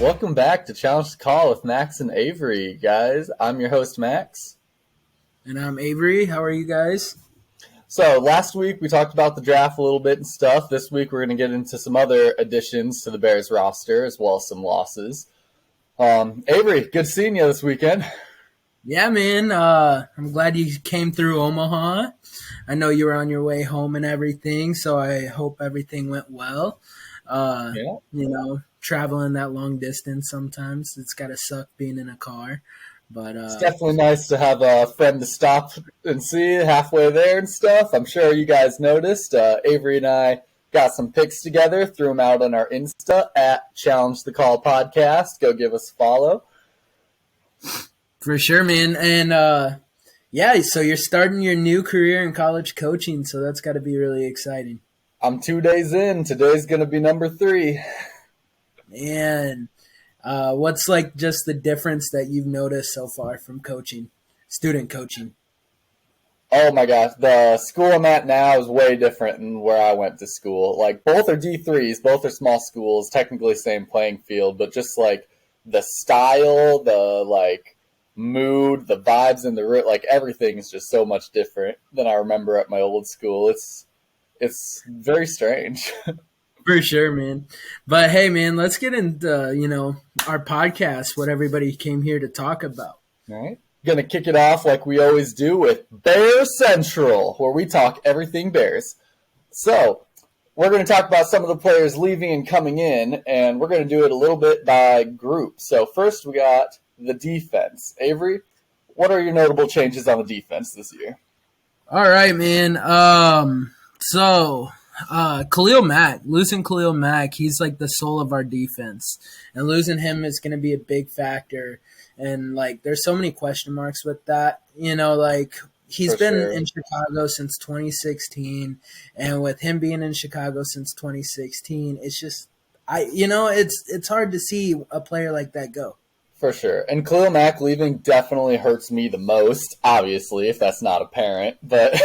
Welcome back to Challenge the Call with Max and Avery, guys. I'm your host, Max. And I'm Avery. How are you guys? So last week we talked about the draft a little bit and stuff. This week we're going to get into some other additions to the Bears roster as well as some losses. Avery, good seeing you this weekend. Yeah, man. I'm glad you came through Omaha. I know you were on your way home and everything, so I hope everything went well. Traveling that long distance sometimes, it's got to suck being in a car. But it's definitely nice to have a friend to stop and see halfway there and stuff. I'm sure you guys noticed. Avery and I got some pics together, threw them out on our Insta at Challenge the Call Podcast. Go give us a follow. For sure, man. And so you're starting your new career in college coaching, so that's got to be really exciting. I'm 2 days in. Today's going to be number 3. Man, what's like just the difference that you've noticed so far from coaching, student coaching? Oh my gosh, the school I'm at now is way different than where I went to school. Like, both are D3s, both are small schools, technically same playing field, but just like the style, the mood, the vibes in the room, like everything is just so much different than I remember at my old school. It's very strange. For sure, man. But hey, man, let's get into our podcast, what everybody came here to talk about. All right. Gonna kick it off like we always do with Bear Central, where we talk everything Bears. So we're going to talk about some of the players leaving and coming in, and we're going to do it a little bit by group. So first we got the defense. Avery, what are your notable changes on the defense this year? All right, man. Khalil Mack, losing Khalil Mack, he's like the soul of our defense. And losing him is going to be a big factor. And, there's so many question marks with that. He's been in Chicago since 2016. And with him being in Chicago since 2016, it's just it's hard to see a player like that go. For sure. And Khalil Mack leaving definitely hurts me the most, obviously, if that's not apparent. But,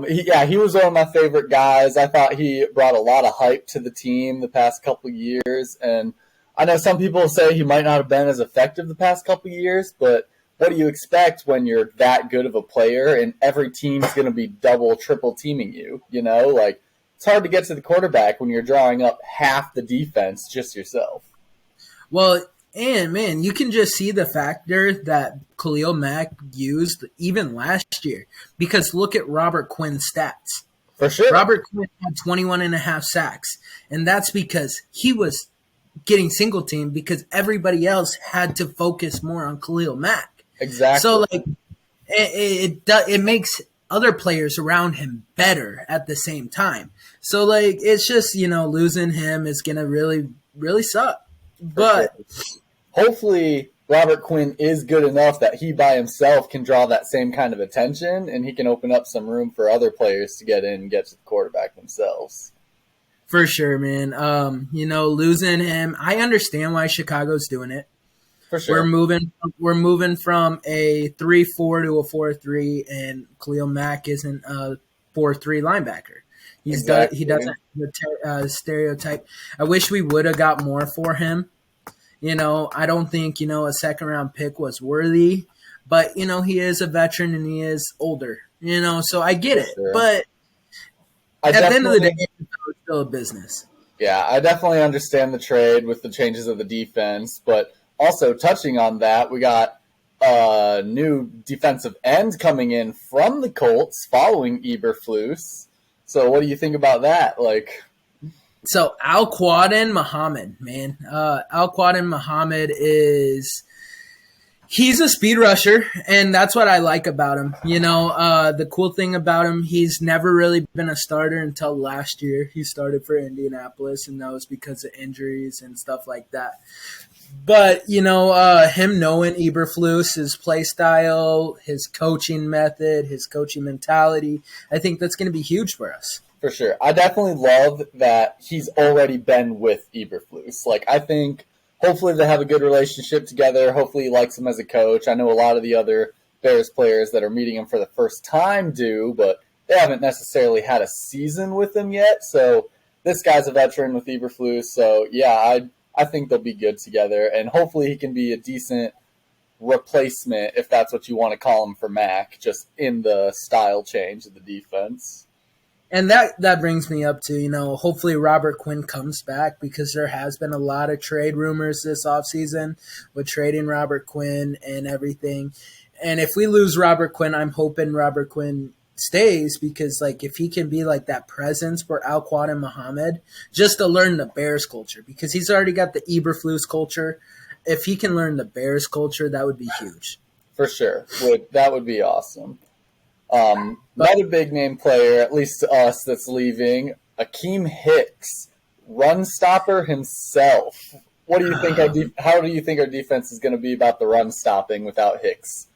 he was one of my favorite guys. I thought he brought a lot of hype to the team the past couple years. And I know some people say he might not have been as effective the past couple years, but what do you expect when you're that good of a player and every team's going to be double, triple teaming you? It's hard to get to the quarterback when you're drawing up half the defense just yourself. Well, and, man, you can just see the factor that Khalil Mack used even last year. Because look at Robert Quinn's stats. For sure. Robert Quinn had 21 and a half sacks. And that's because he was getting single team because everybody else had to focus more on Khalil Mack. Exactly. So, it makes other players around him better at the same time. So, it's just, losing him is going to really, really suck. But hopefully Robert Quinn is good enough that he by himself can draw that same kind of attention and he can open up some room for other players to get in and get to the quarterback themselves. For sure, man. Losing him, I understand why Chicago's doing it. For sure. We're moving from a 3-4 to a 4-3, and Khalil Mack isn't a 4-3 linebacker. He doesn't have the stereotype. I wish we would have got more for him. I don't think, a second-round pick was worthy. But, he is a veteran and he is older. So I get it. Sure. But at the end of the day, it's still a business. Yeah, I definitely understand the trade with the changes of the defense. But also touching on that, we got a new defensive end coming in from the Colts following Eberflus. So what do you think about that? So Al-Quadin Muhammad, man. Al-Quadin Muhammad he's a speed rusher, and that's what I like about him. The cool thing about him, he's never really been a starter until last year. He started for Indianapolis, and that was because of injuries and stuff like that. But, him knowing Eberflus, his play style, his coaching method, his coaching mentality, I think that's going to be huge for us. For sure. I definitely love that he's already been with Eberflus. I think hopefully they have a good relationship together. Hopefully he likes him as a coach. I know a lot of the other Bears players that are meeting him for the first time do, but they haven't necessarily had a season with him yet. So this guy's a veteran with Eberflus. So, yeah, I think they'll be good together, and hopefully he can be a decent replacement, if that's what you want to call him, for Mac, just in the style change of the defense. And that brings me up to, hopefully Robert Quinn comes back, because there has been a lot of trade rumors this offseason with trading Robert Quinn and everything. And if we lose Robert Quinn, I'm hoping Robert Quinn stays, because if he can be that presence for Alquan and Muhammad, just to learn the Bears culture, because he's already got the Eberflus culture. If he can learn the Bears culture, that would be huge. For sure. That would be awesome. Another big name player, at least to us, that's leaving, Akeem Hicks, run stopper himself. What do you think? How do you think our defense is going to be about the run stopping without Hicks?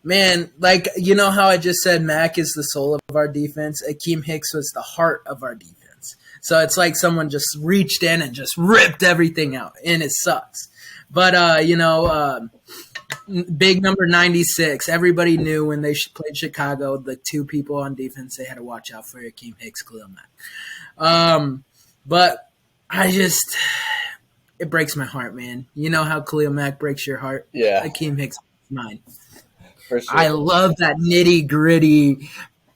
Man, how I just said Mac is the soul of our defense. Akeem Hicks was the heart of our defense. So it's like someone just reached in and just ripped everything out, and it sucks. But big number 96. Everybody knew when they played Chicago, the two people on defense they had to watch out for: Akeem Hicks, Khalil Mack. But it breaks my heart, man. You know how Khalil Mack breaks your heart? Yeah. Akeem Hicks breaks mine. For sure. I love that nitty-gritty,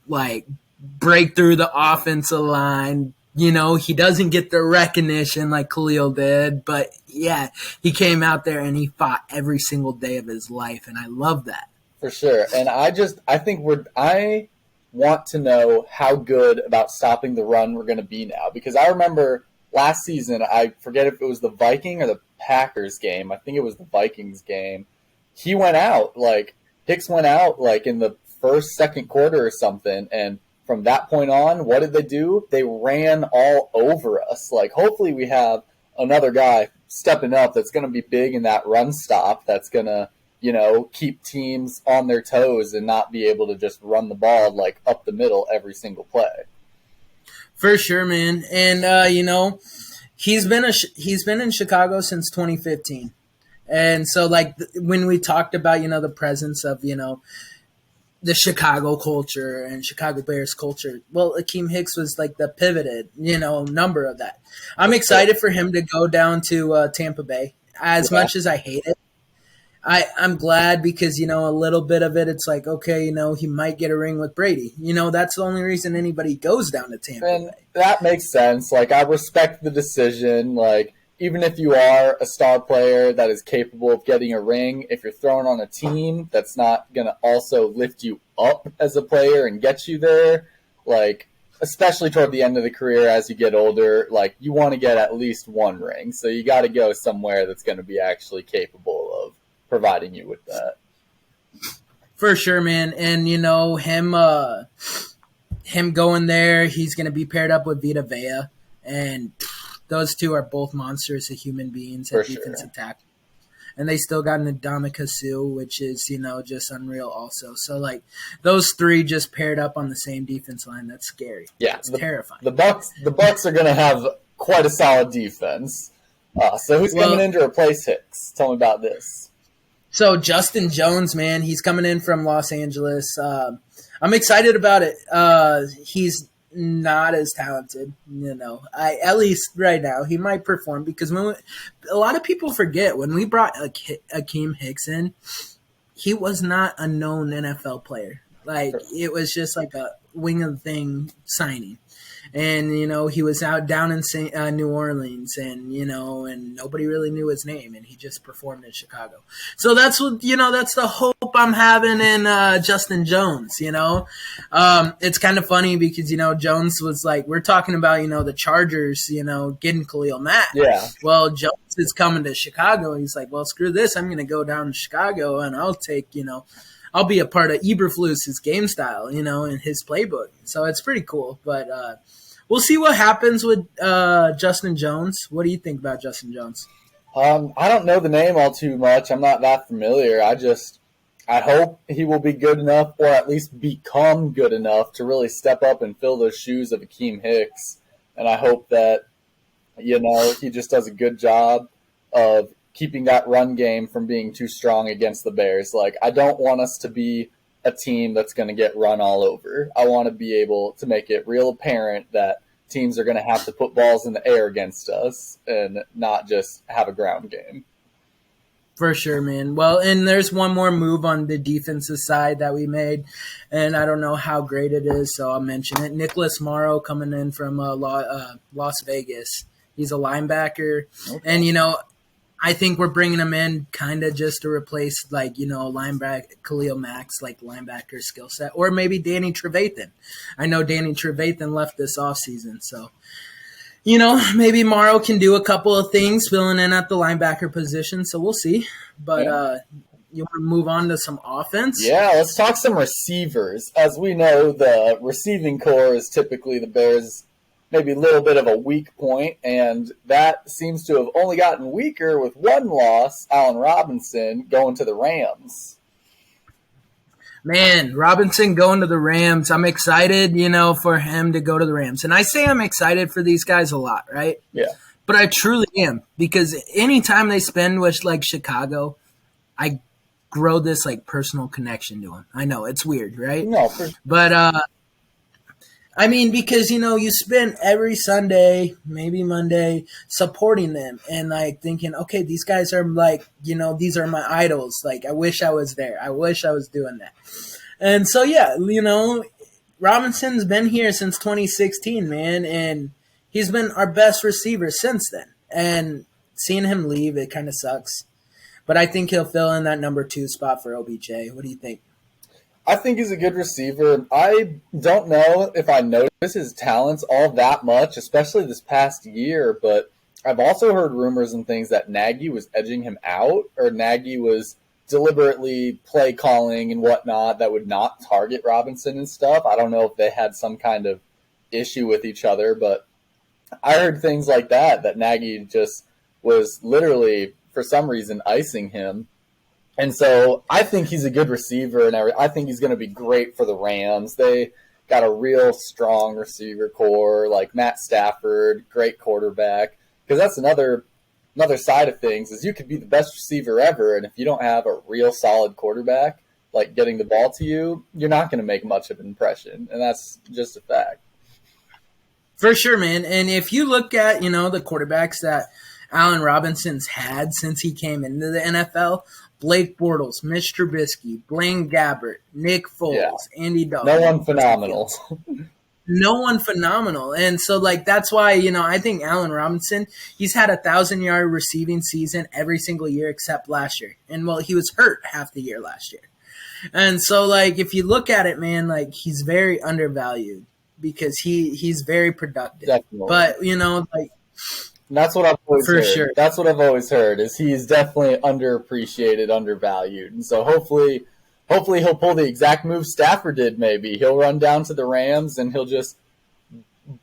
break through the offensive line. He doesn't get the recognition like Khalil did, but yeah, he came out there and he fought every single day of his life, and I love that. For sure. And I want to know how good about stopping the run we're going to be now, because I remember last season, I forget if it was the Viking or the Packers game. I think it was the Vikings game. He went out, Hicks went out in the second quarter or something, and from that point on, what did they do? They ran all over us. Hopefully we have another guy stepping up that's going to be big in that run stop, that's going to, keep teams on their toes and not be able to just run the ball up the middle every single play. For sure, man. And he's been in Chicago since 2015. And so when we talked about, the presence of, the Chicago culture and Chicago Bears culture, well, Akeem Hicks was the pivoted, number of that. I'm excited for him to go down to Tampa Bay. As much as I hate it, I'm glad, because, a little bit of it, it's okay, he might get a ring with Brady. That's the only reason anybody goes down to Tampa Bay. That makes sense. I respect the decision. Even if you are a star player that is capable of getting a ring, if you're thrown on a team that's not going to also lift you up as a player and get you there, especially toward the end of the career as you get older, you want to get at least one ring. So you got to go somewhere that's going to be actually capable of providing you with that. For sure, man. And, him going there, he's going to be paired up with Vita Vea. And those two are both monsters of human beings at defensive tackle. And they still got an Ndamukong Suh, which is, just unreal also. So, those three just paired up on the same defense line, that's scary. Yeah. It's terrifying. The Bucs are going to have quite a solid defense. So who's coming in to replace Hicks? Tell me about this. So Justin Jones, man, he's coming in from Los Angeles. I'm excited about it. He's not as talented, at least right now. He might perform, because a lot of people forget when we brought Akeem Hicks in, he was not a known NFL player. It was just a wing of the thing signing. And, he was out down in New Orleans, and, and nobody really knew his name, and he just performed in Chicago. So that's what, that's the hope I'm having in Justin Jones, It's kind of funny because, Jones was we're talking about, the Chargers, getting Khalil Mack. Yeah. Well, Jones is coming to Chicago. He's well, screw this. I'm going to go down to Chicago, and I'll take, I'll be a part of Eberflus's game style, and his playbook. So it's pretty cool. But we'll see what happens with Justin Jones. What do you think about Justin Jones? I don't know the name all too much. I'm not that familiar. I hope he will be good enough, or at least become good enough, to really step up and fill those shoes of Akeem Hicks. And I hope that, he just does a good job of keeping that run game from being too strong against the Bears. I don't want us to be a team that's going to get run all over. I want to be able to make it real apparent that teams are going to have to put balls in the air against us and not just have a ground game. For sure, man. Well, and there's one more move on the defensive side that we made, and I don't know how great it is, so I'll mention it. Nicholas Morrow coming in from Las Vegas. He's a linebacker, Okay. and, I think we're bringing him in kind of just to replace, linebacker Khalil Mack's, linebacker skill set, or maybe Danny Trevathan. I know Danny Trevathan left this offseason, so maybe Morrow can do a couple of things filling in at the linebacker position, so we'll see. But you want to move on to some offense? Yeah, let's talk some receivers. As we know, the receiving core is typically the Bears' maybe a little bit of a weak point, and that seems to have only gotten weaker with one loss, Allen Robinson, going to the Rams. Man, Robinson going to the Rams. I'm excited, for him to go to the Rams. And I say I'm excited for these guys a lot, right? Yeah. But I truly am, because anytime they spend with, Chicago, I grow this, personal connection to them. I know, it's weird, right? No, But, because, you spend every Sunday, maybe Monday, supporting them and, thinking, okay, these guys are, these are my idols. I wish I was there. I wish I was doing that. And so, yeah, Robinson's been here since 2016, man, and he's been our best receiver since then. And seeing him leave, it kind of sucks. But I think he'll fill in that number 2 spot for OBJ. What do you think? I think he's a good receiver. I don't know if I notice his talents all that much, especially this past year, but I've also heard rumors and things that Nagy was edging him out, or Nagy was deliberately play calling and whatnot that would not target Robinson and stuff. I don't know if they had some kind of issue with each other, but I heard things like that Nagy just was literally, for some reason, icing him. And so I think he's a good receiver, and I think he's going to be great for the Rams. They got a real strong receiver core, like Matt Stafford, great quarterback. Because that's another side of things is you could be the best receiver ever, and if you don't have a real solid quarterback, getting the ball to you, you're not going to make much of an impression, and that's just a fact. For sure, man. And if you look at, the quarterbacks that Allen Robinson's had since he came into the NFL, Blake Bortles, Mitch Trubisky, Blaine Gabbert, Nick Foles, Andy Dalton. No one phenomenal. No one phenomenal. And so, that's why, I think Allen Robinson, he's had 1,000-yard receiving season every single year except last year. And, he was hurt half the year last year. And so, if you look at it, man, he's very undervalued because he's very productive. Definitely. But, that's what I've always heard. Sure. That's what I've always heard is he's definitely underappreciated, undervalued. And so hopefully he'll pull the exact move Stafford did maybe. He'll run down to the Rams and he'll just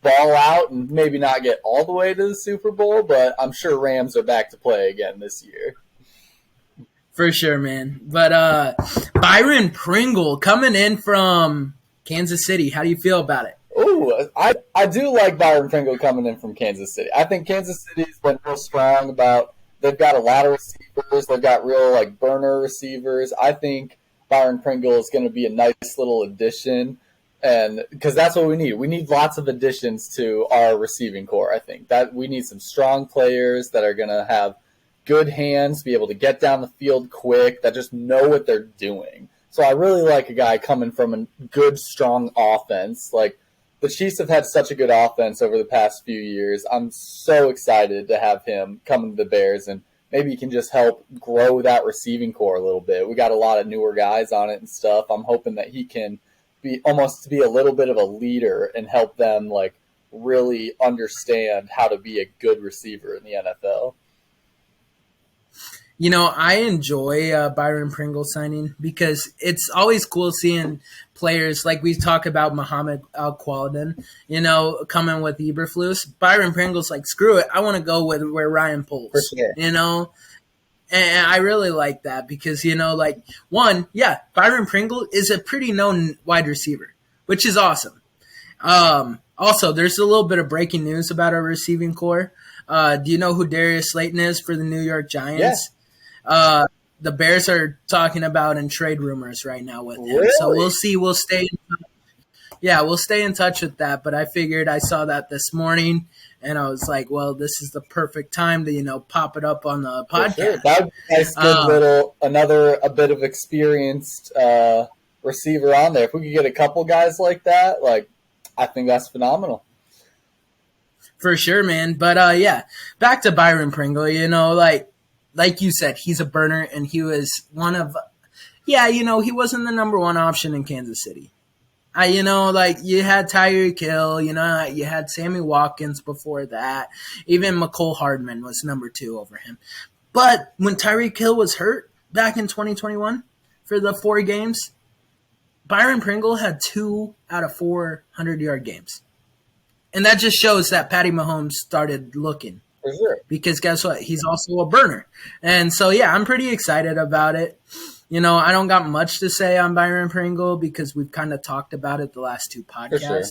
ball out and maybe not get all the way to the Super Bowl, but I'm sure Rams are back to play again this year. For sure, man. But Byron Pringle coming in from Kansas City, how do you feel about it? Ooh, I do like Byron Pringle coming in from Kansas City. I think Kansas City's been real strong about they've got a lot of receivers. They've got real burner receivers. I think Byron Pringle is going to be a nice little addition, and because that's what we need. We need lots of additions to our receiving core. I think that we need some strong players that are going to have good hands, be able to get down the field quick, that just know what they're doing. So I really like a guy coming from a good, strong offense. The Chiefs have had such a good offense over the past few years. I'm so excited to have him come to the Bears, and maybe he can just help grow that receiving core a little bit. We got a lot of newer guys on it and stuff. I'm hoping that he can be a little bit of a leader and help them really understand how to be a good receiver in the NFL. I enjoy Byron Pringle signing because it's always cool seeing players like we talk about Muhammad Al-Qualden, coming with Eberflus. Byron Pringle's screw it. I want to go with where Ryan pulls, For sure. And I really like that because, Byron Pringle is a pretty known wide receiver, which is awesome. Also, there's a little bit of breaking news about our receiving core. Do you know who Darius Slayton is for the New York Giants? Yeah. The Bears are talking about in trade rumors right now with him. Really? So we'll see. We'll stay. Yeah, we'll stay in touch with that. But I figured I saw that this morning, and I was like, well, this is the perfect time to pop it up on the For sure. podcast. That would be a nice, good little, a bit of experienced receiver on there. If we could get a couple guys like that, like, I think that's phenomenal. For sure, man. But yeah, back to Byron Pringle. Like you said, he's a burner, and he was one of, he wasn't the number one option in Kansas City. You had Tyreek Hill, you had Sammy Watkins before that. Even McCole Hardman was number 2 over him. But when Tyreek Hill was hurt back in 2021 for the 4 games, Byron Pringle had 2 out of 4 100-yard games. And that just shows that Patty Mahomes started looking. For sure. Because guess what? He's also a burner. And so, yeah, I'm pretty excited about it. I don't got much to say on Byron Pringle because we've kind of talked about it the last 2 podcasts. Sure.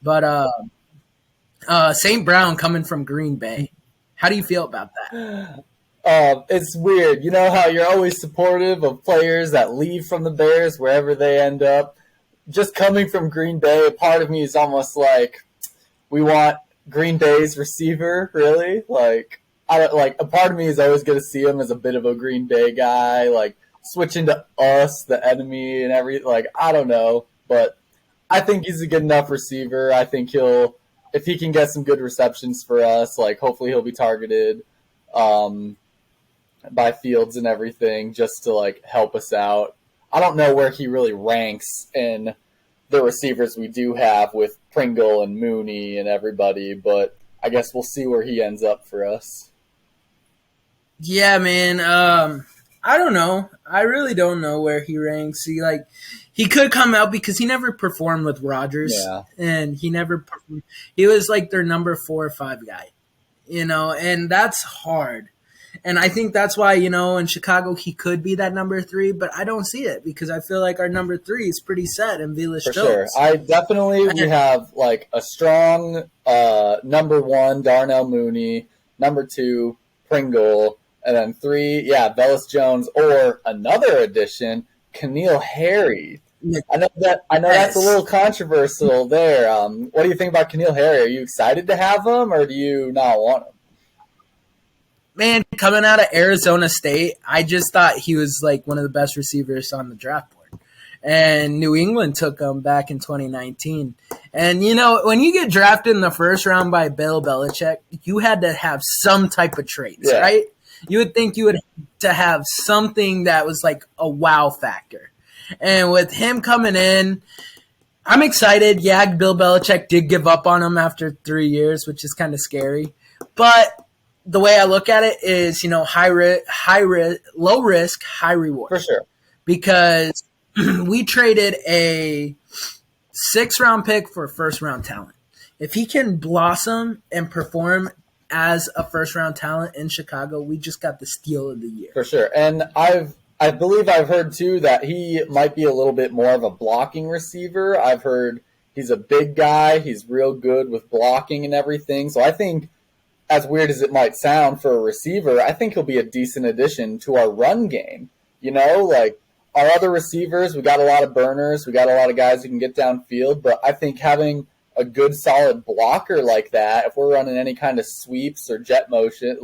But St. Brown coming from Green Bay, how do you feel about that? It's weird. You know how you're always supportive of players that leave from the Bears wherever they end up? Just coming from Green Bay, a part of me is almost like, we want Green Bay's receiver, really? Like, a part of me is always going to see him as a bit of a Green Bay guy, like, switching to us, the enemy, and I don't know. But I think he's a good enough receiver. I think if he can get some good receptions for us, like, hopefully he'll be targeted by Fields and everything just to, like, help us out. I don't know where he really ranks in the receivers we do have with Pringle and Mooney and everybody, but I guess we'll see where he ends up for us. Yeah, man. I don't know. I really don't know where he ranks. He could come out because he never performed with Rodgers. Yeah. And he was like their number 4 or 5 guy. And that's hard. And I think that's why, in Chicago he could be that number 3, but I don't see it because I feel like our number 3 is pretty set in Velus Jones. For sure. We have like a strong number 1, Darnell Mooney, number 2, Pringle, and then 3, Velus Jones, or another addition, N'Keal Harry. I know that's a little controversial there. What do you think about N'Keal Harry? Are you excited to have him, or do you not want him? Man, coming out of Arizona State, I just thought he was like one of the best receivers on the draft board. And New England took him back in 2019. And, when you get drafted in the first round by Bill Belichick, you had to have some type of traits, right? You would think you would have to have something that was like a wow factor. And with him coming in, I'm excited. Yeah, Bill Belichick did give up on him after 3 years, which is kind of scary. But the way I look at it is, low risk, high reward. For sure. Because we traded a 6th-round pick for a 1st-round talent. If he can blossom and perform as a 1st-round talent in Chicago, we just got the steal of the year. For sure. And I believe I've heard, too, that he might be a little bit more of a blocking receiver. I've heard he's a big guy. He's real good with blocking and everything. So I think, as weird as it might sound for a receiver, I think he'll be a decent addition to our run game. Like our other receivers, we got a lot of burners. We got a lot of guys who can get downfield. But I think having a good, solid blocker like that, if we're running any kind of sweeps or jet motion,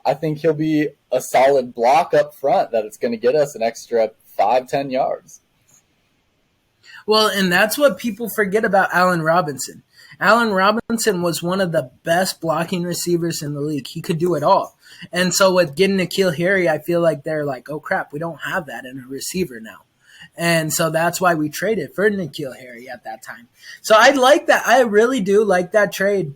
I think he'll be a solid block up front that it's going to get us an extra 5-10 yards. Well, and that's what people forget about Allen Robinson. Allen Robinson was one of the best blocking receivers in the league. He could do it all. And so with getting N'Keal Harry, I feel like they're like, oh, crap, we don't have that in a receiver now. And so that's why we traded for N'Keal Harry at that time. So I like that. I really do like that trade,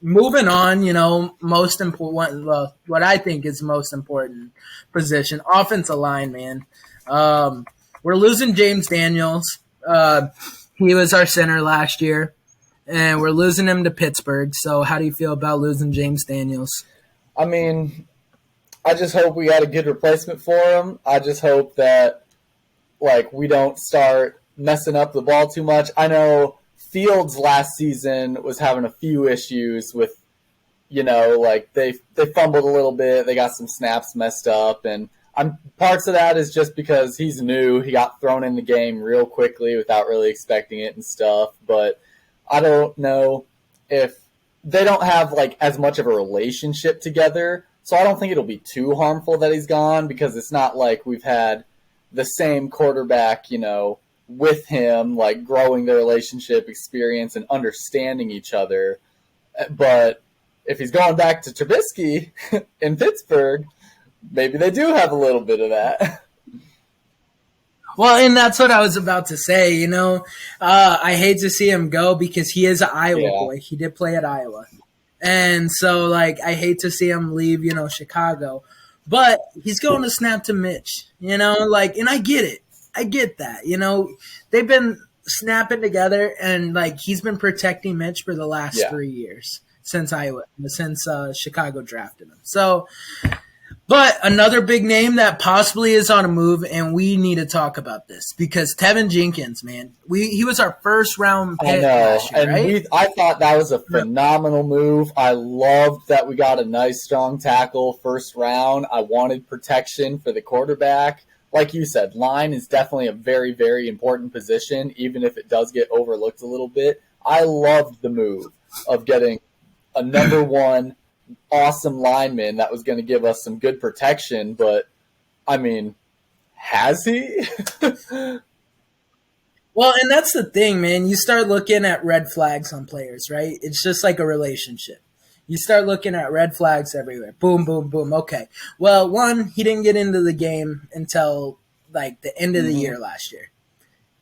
Moving on, most important, what I think is most important position, offensive line, man. We're losing James Daniels. He was our center last year, and we're losing him to Pittsburgh. So how do you feel about losing James Daniels? I mean, I just hope we got a good replacement for him. I just hope that, we don't start messing up the ball too much. I know Fields last season was having a few issues with, they fumbled a little bit. They got some snaps messed up, and parts of that is just because he's new. He got thrown in the game real quickly without really expecting it and stuff. But I don't know if they don't have like as much of a relationship together. So I don't think it'll be too harmful that he's gone, because it's not like we've had the same quarterback, with him, like growing the relationship, experience, and understanding each other. But if he's going back to Trubisky in Pittsburgh, maybe they do have a little bit of that. Well, and that's what I was about to say. I hate to see him go because he is an Iowa boy. He did play at Iowa. And so, I hate to see him leave, Chicago. But he's going to snap to Mitch, and I get it. I get that. They've been snapping together, and, he's been protecting Mitch for the last 3 years since Chicago drafted him. So, but another big name that possibly is on a move, and we need to talk about this because Tevin Jenkins, man, he was our first round pick last year, right? I thought that was a phenomenal move. I loved that we got a nice, strong tackle first round. I wanted protection for the quarterback. Like you said, line is definitely a very, very important position, even if it does get overlooked a little bit. I loved the move of getting a number one awesome lineman that was going to give us some good protection, but I mean, has he? Well, and that's the thing, man. You start looking at red flags on players, right? It's just like a relationship. You start looking at red flags everywhere. Boom, boom, boom. Okay. Well, one, he didn't get into the game until the end of the year last year.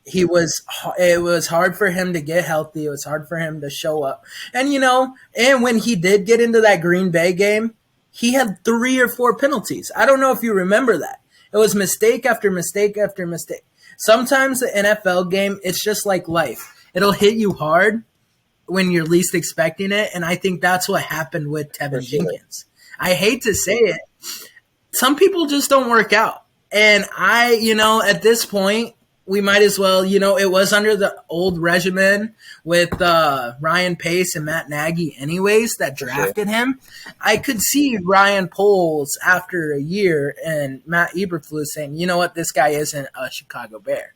It was hard for him to get healthy. It was hard for him to show up. And, and when he did get into that Green Bay game, he had 3 or 4 penalties. I don't know if you remember that. It was mistake after mistake after mistake. Sometimes the NFL game, it's just like life. It'll hit you hard when you're least expecting it. And I think that's what happened with Tevin Jenkins. I hate to say it. Some people just don't work out. And at this point, we might as well, it was under the old regimen with Ryan Pace and Matt Nagy anyways that drafted him. I could see Ryan Poles after a year and Matt Eberflus saying, you know what, this guy isn't a Chicago Bear.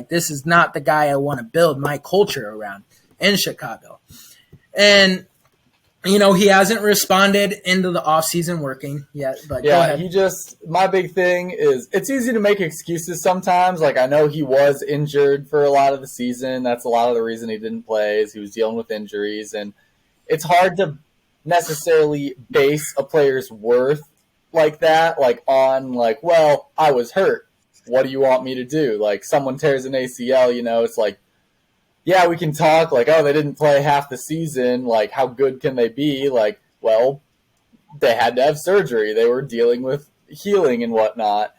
This is not the guy I want to build my culture around in Chicago. And he hasn't responded into the offseason working yet. But go ahead. My big thing is it's easy to make excuses sometimes. I know he was injured for a lot of the season. That's a lot of the reason he didn't play is he was dealing with injuries. And it's hard to necessarily base a player's worth like that, on well, I was hurt. What do you want me to do? Someone tears an ACL, it's yeah, we can talk oh, they didn't play half the season. How good can they be? Well, they had to have surgery. They were dealing with healing and whatnot.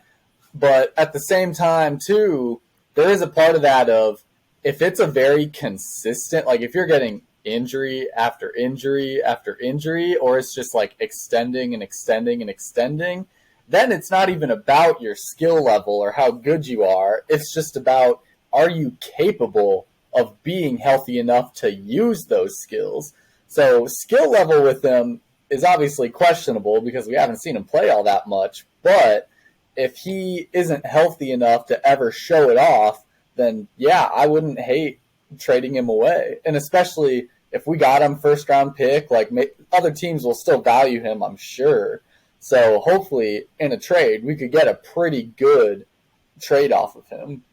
But at the same time, too, there is a part of that of if it's a very consistent, if you're getting injury after injury after injury, or it's just extending and extending and extending, then it's not even about your skill level or how good you are. It's just about, are you capable of being healthy enough to use those skills? So skill level with them is obviously questionable because we haven't seen him play all that much. But if he isn't healthy enough to ever show it off, then yeah, I wouldn't hate trading him away. And especially if we got him first round pick, other teams will still value him, I'm sure. So hopefully in a trade, we could get a pretty good trade off of him.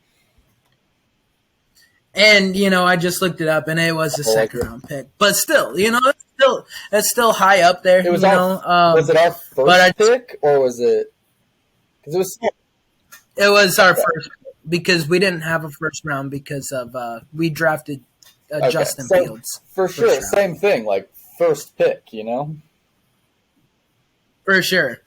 And, I just looked it up, and it was a second-round pick. But still, it's still high up there. It was was it our first pick, or was it – because it was our first because we didn't have a first round because of we drafted Justin Fields. For sure, same thing, first pick, For sure.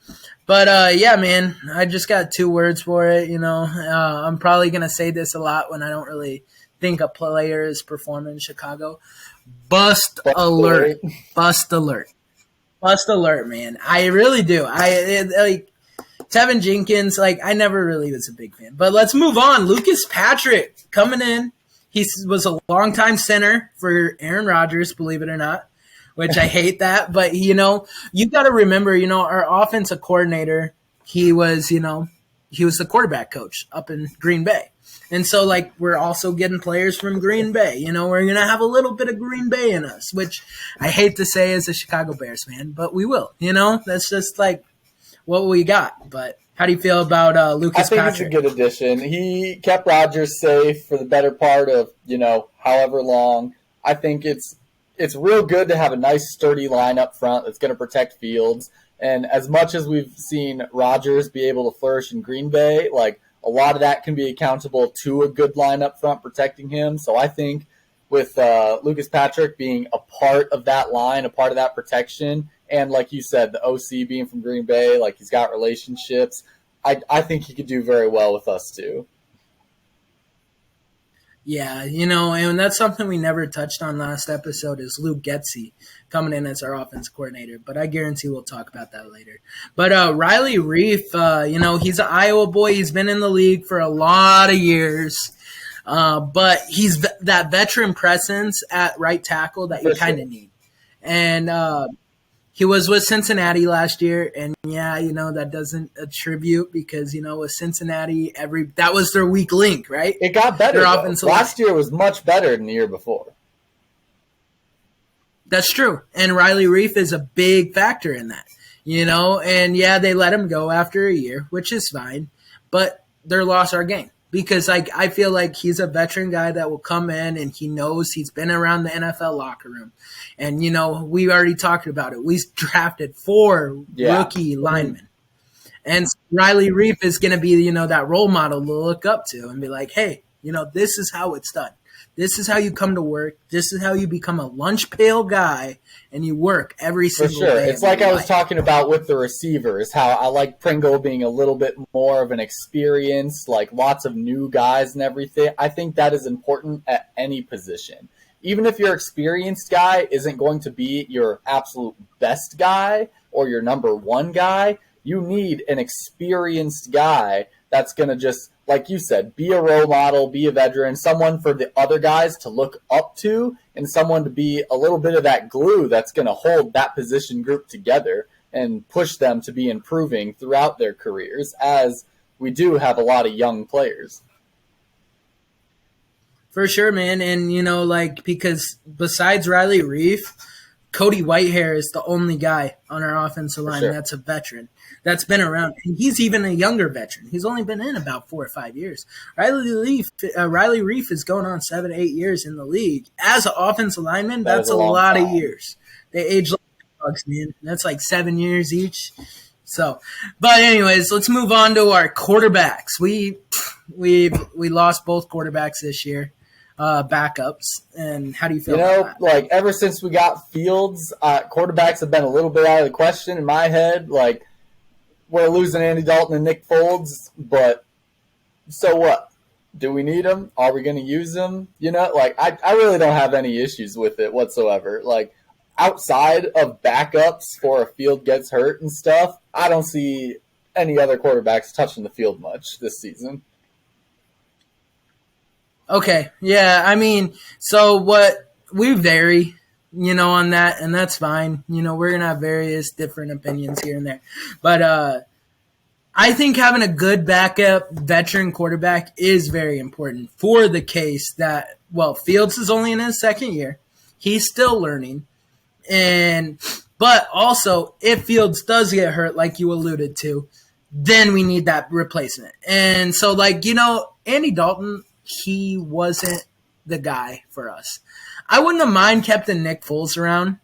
But, yeah, man, I just got 2 words for it, I'm probably going to say this a lot when I don't really – think a player is performing in Chicago. Bust alert. Bust alert. Bust alert, man. I really do. Tevin Jenkins, I never really was a big fan. But let's move on. Lucas Patrick coming in. He was a longtime center for Aaron Rodgers, believe it or not, which I hate that. But, you got to remember, our offensive coordinator he was, he was the quarterback coach up in Green Bay. And so, like, we're also getting players from Green Bay. We're going to have a little bit of Green Bay in us, which I hate to say as a Chicago Bears fan, but we will. That's just, like, what we got. But how do you feel about Lucas Patrick? I think it's a good addition. He kept Rodgers safe for the better part of, however long. I think it's real good to have a nice, sturdy line up front that's going to protect Fields. And as much as we've seen Rodgers be able to flourish in Green Bay, like, a lot of that can be accountable to a good line up front protecting him. So I think with Lucas Patrick being a part of that line, a part of that protection, and like you said, the OC being from Green Bay, like he's got relationships, I think he could do very well with us too. Yeah, and that's something we never touched on last episode is Luke Getsy coming in as our offense coordinator. But I guarantee we'll talk about that later. But Riley Reef, he's an Iowa boy. He's been in the league for a lot of years. But he's that veteran presence at right tackle that you kind of need. And he was with Cincinnati last year, and that doesn't attribute because with Cincinnati, that was their weak link, right? It got better. Last year was much better than the year before. That's true, and Riley Reef is a big factor in that, And they let him go after a year, which is fine, but their loss our game. Because I feel like he's a veteran guy that will come in and he knows he's been around the NFL locker room. And, we already talked about it. We drafted 4 rookie linemen. And Riley Reef is going to be, that role model to look up to and be like, hey, this is how it's done. This is how you come to work. This is how you become a lunch pail guy, and you work every single day. It's like I was talking about with the receivers, how I like Pringle being a little bit more of an experience, like lots of new guys and everything. I think that is important at any position. Even if your experienced guy isn't going to be your absolute best guy or your number one guy, you need an experienced guy that's going to just, like you said, be a role model, be a veteran, someone for the other guys to look up to, and someone to be a little bit of that glue that's going to hold that position group together and push them to be improving throughout their careers, as we do have a lot of young players. For sure, man. And, because besides Riley Reef, Cody Whitehair is the only guy on our offensive line that's a veteran, that's been around. And he's even a younger veteran. He's only been in about 4 or 5 years. Riley Reef is going on 7 to 8 years in the league. As an offensive lineman, that's a lot of years. They age like dogs, man. That's like 7 years each. So, but anyways, let's move on to our quarterbacks. We lost both quarterbacks this year. Backups, and how do you feel about that? Like ever since we got Fields, quarterbacks have been a little bit out of the question in my head. Like we're losing Andy Dalton and Nick Foles, but so what? Do we need them? Are we going to use them? I really don't have any issues with it whatsoever. Like outside of backups for if Field gets hurt and stuff, I don't see any other quarterbacks touching the field much this season. Okay, yeah, so what we vary, on that, and that's fine. We're going to have various different opinions here and there. But I think having a good backup veteran quarterback is very important for the case that, Fields is only in his second year. He's still learning. But also, if Fields does get hurt, like you alluded to, then we need that replacement. And so, Andy Dalton, he wasn't the guy for us. I wouldn't have mind keeping Nick Foles around.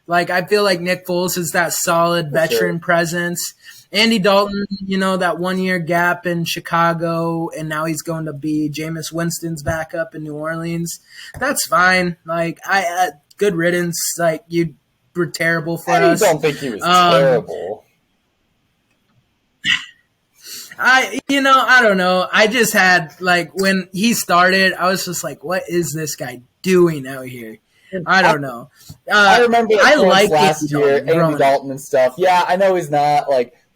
I feel like Nick Foles is that solid veteran presence. Andy Dalton, that 1 year gap in Chicago, and now he's going to be Jameis Winston's backup in New Orleans. That's fine. Good riddance. You were terrible for us. I don't think he was terrible. I don't know. I just had, when he started, I was just like, what is this guy doing out here? I don't know. I remember last year, Andy Dalton and stuff. Yeah, I know he's not,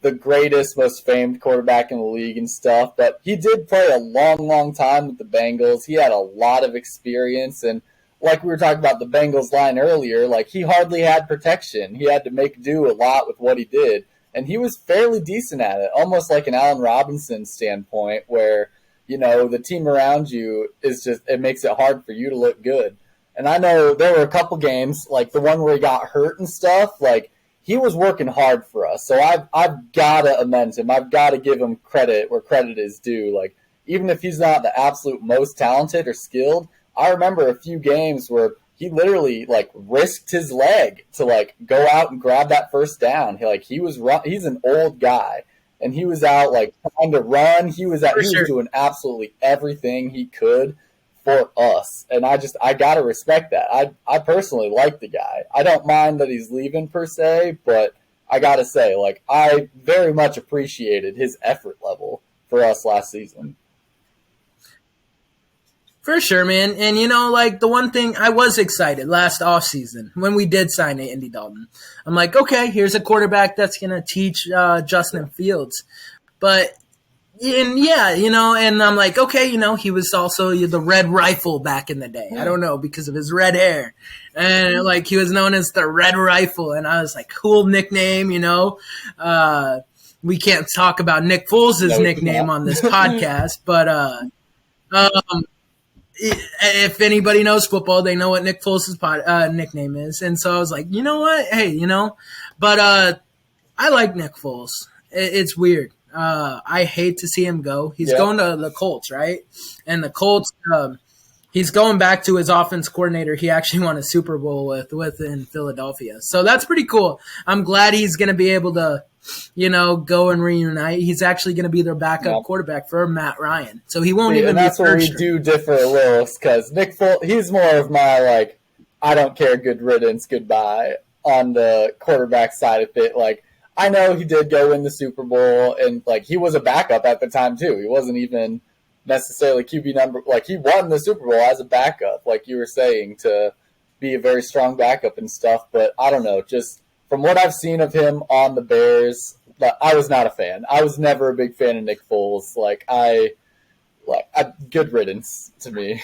the greatest, most famed quarterback in the league and stuff, but he did play a long, long time with the Bengals. He had a lot of experience, and like we were talking about the Bengals line earlier, he hardly had protection. He had to make do a lot with what he did. and he was fairly decent at it, almost like an Allen Robinson standpoint where, the team around you it makes it hard for you to look good. And I know there were a couple games, like the one where he got hurt and stuff, like he was working hard for us. So I've got to amend him. I've got to give him credit where credit is due. Like, even if he's not the absolute most talented or skilled, I remember a few games where he literally like risked his leg to like go out and grab that first down. He's an old guy, and he was out like trying to run. He was doing absolutely everything he could for us, and I gotta respect that. I personally like the guy. I don't mind that he's leaving per se, but I gotta say, like, I very much appreciated his effort level for us last season. For sure, man. And, like the one thing I was excited last offseason when we did sign Andy Dalton. I'm like, okay, here's a quarterback that's going to teach Justin Fields. And I'm like, okay, he was also the Red Rifle back in the day. I don't know, because of his red hair. And, like, he was known as the Red Rifle. And I was like, cool nickname, We can't talk about Nick Foles' nickname on this podcast, but if anybody knows football, they know what Nick Foles' nickname is. And so I was like, you know what? Hey, but I like Nick Foles. It's weird. I hate to see him go. He's going to the Colts, right? And the Colts, he's going back to his offense coordinator he actually won a Super Bowl with in Philadelphia. So that's pretty cool. I'm glad he's going to be able to, go and reunite. He's actually going to be their backup quarterback for Matt Ryan. So he won't even be that's where we do differ a little, because Nick Foles, he's more of my, like, I don't care, good riddance, goodbye on the quarterback side of it. Like, I know he did go win the Super Bowl, and, like, he was a backup at the time, too. He wasn't even necessarily QB number. Like, he won the Super Bowl as a backup, like you were saying, to be a very strong backup and stuff. But I don't know, just from what I've seen of him on the Bears, I was not a fan. I was never a big fan of Nick Foles. Good riddance to me.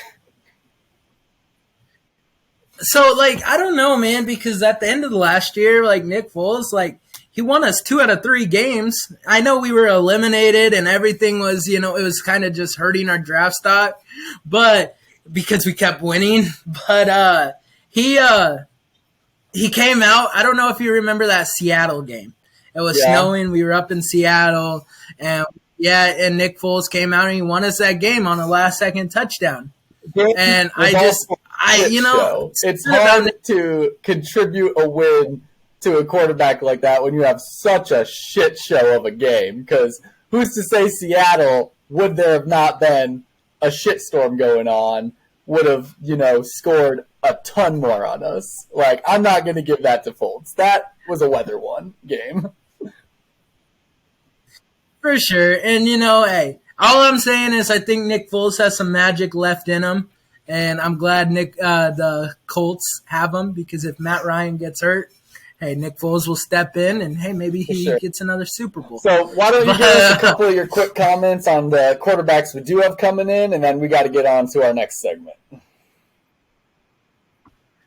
So, like, I don't know, man, because at the end of the last year, like, Nick Foles, like, he won us 2 out of 3 games. I know we were eliminated and everything was, it was kind of just hurting our draft stock, but because we kept winning. But he came out. I don't know if you remember that Seattle game. It was snowing. We were up in Seattle, and Nick Foles came out and he won us that game on a last-second touchdown. And it's hard to contribute a win to a quarterback like that when you have such a shit show of a game. Because who's to say Seattle, would there have not been a shitstorm going on, would have, scored a ton more on us? Like, I'm not going to give that to Foles. That was a weather one game. For sure. And, hey, all I'm saying is I think Nick Foles has some magic left in him. And I'm glad the Colts have him, because if Matt Ryan gets hurt, hey, Nick Foles will step in, and, hey, maybe he gets another Super Bowl. So why don't you give us a couple of your quick comments on the quarterbacks we do have coming in, and then we got to get on to our next segment.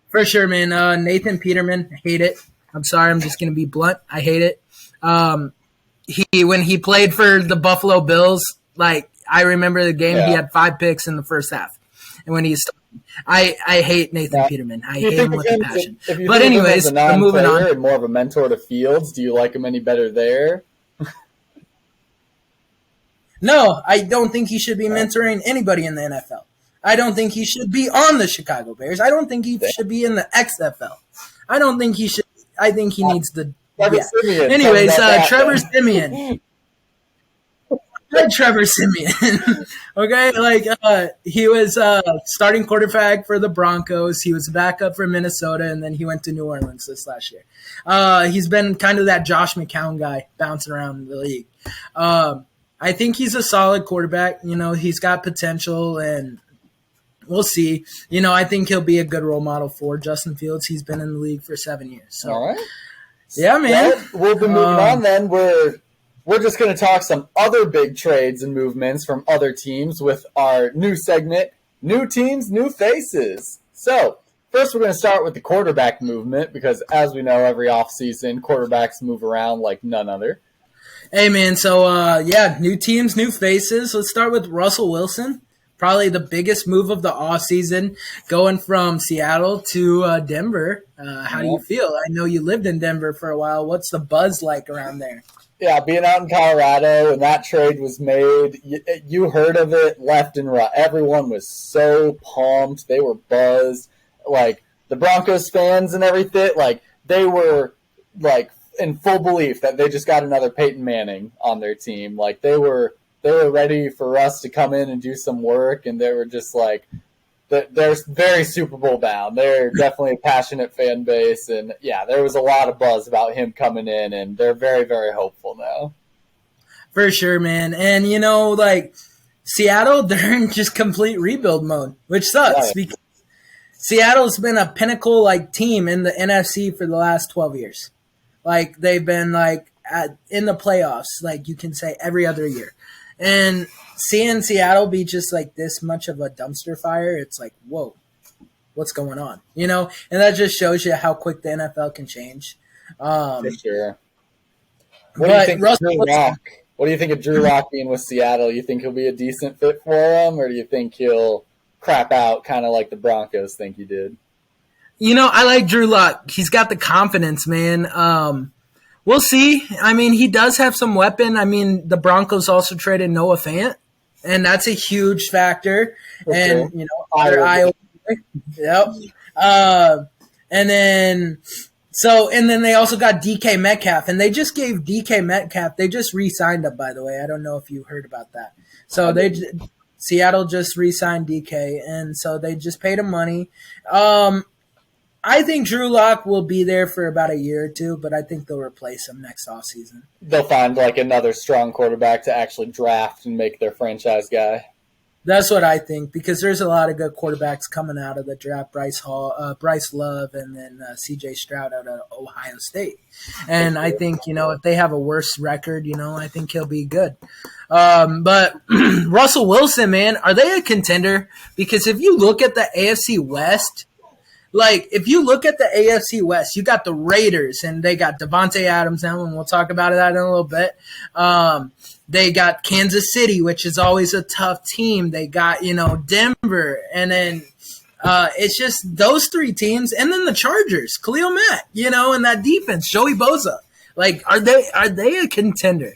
For sure, man. Nathan Peterman, I hate it. I'm sorry, I'm just going to be blunt. I hate it. When he played for the Buffalo Bills, like, I remember the game, he had 5 picks in the first half. And when he's I hate Nathan Peterman. I hate him with a passion. But anyways, moving on. And more of a mentor to Fields, do you like him any better there? No, I don't think he should be mentoring anybody in the NFL. I don't think he should be on the Chicago Bears. I don't think he should be in the XFL. I don't think he should. I think he needs the. Anyways, Trevor Siemian. Trevor Siemian. Okay, he was starting quarterback for the Broncos. He was backup for Minnesota, and then he went to New Orleans this last year. He's been kind of that Josh McCown guy bouncing around the league. I think he's a solid quarterback. He's got potential, and we'll see. I think he'll be a good role model for Justin Fields. He's been in the league for 7 years. So, all right. Yeah, man. We'll be moving on then. We're just going to talk some other big trades and movements from other teams with our new segment, New Teams, New Faces. So, First, we're going to start with the quarterback movement because, as we know, every offseason, quarterbacks move around like none other. Hey, man, so, new teams, new faces. Let's start with Russell Wilson. Probably the biggest move of the offseason, going from Seattle to Denver. How do you feel? I know you lived in Denver for a while. What's the buzz like around there? Yeah, being out in Colorado and that trade was made, you heard of it left and right. Everyone was so pumped. They were buzzed. Like, the Broncos fans and everything, like, they were, like, in full belief that they just got another Peyton Manning on their team. Like, they were ready for Russ to come in and do some work, and they were just like, they're very Super Bowl bound. They're definitely a passionate fan base, and yeah, there was a lot of buzz about him coming in, and they're very, very hopeful now. For sure, man. And, like, Seattle, they're in just complete rebuild mode, which sucks because Seattle's been a pinnacle like team in the NFC for the last 12 years. Like, they've been like in the playoffs, like you can say every other year. And seeing Seattle be just like this much of a dumpster fire, it's like, whoa, what's going on? And that just shows you how quick the NFL can change. For sure. What do you think of Drew Lock? What do you think of Drew Lock being with Seattle? You think he'll be a decent fit for him, or do you think he'll crap out kind of like the Broncos think he did? I like Drew Lock. He's got the confidence, man. We'll see. I mean, he does have some weapon. I mean, the Broncos also traded Noah Fant, and that's a huge factor. Okay. And, Iowa. Yep. And then they also got DK Metcalf, and they just gave DK Metcalf. They just re-signed him, by the way. I don't know if you heard about that. So Seattle just re-signed DK, and so they just paid him money. I think Drew Lock will be there for about a year or two, but I think they'll replace him next offseason. They'll find like another strong quarterback to actually draft and make their franchise guy. That's what I think, because there's a lot of good quarterbacks coming out of the draft. Bryce Love, and then C.J. Stroud out of Ohio State. And I think, if they have a worse record, I think he'll be good. But Russell Wilson, man, are they a contender? Because if you look at the AFC West, if you look at the AFC West, you got the Raiders, and they got Devontae Adams now, and we'll talk about that in a little bit. They got Kansas City, which is always a tough team. They got, Denver, and then it's just those three teams, and then the Chargers, Khalil Mack, and that defense, Joey Bosa. Are they a contender?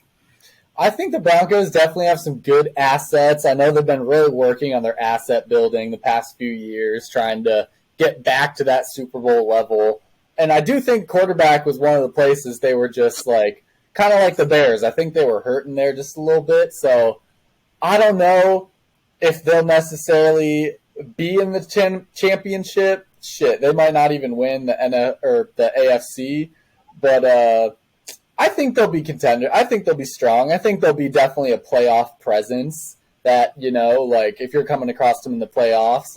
I think the Broncos definitely have some good assets. I know they've been really working on their asset building the past few years, trying to get back to that Super Bowl level. And I do think quarterback was one of the places they were just kind of like the Bears. I think they were hurting there just a little bit. So I don't know if they'll necessarily be in the championship. Shit, they might not even win the AFC. But I think they'll be contender. I think they'll be strong. I think they'll be definitely a playoff presence that, if you're coming across them in the playoffs,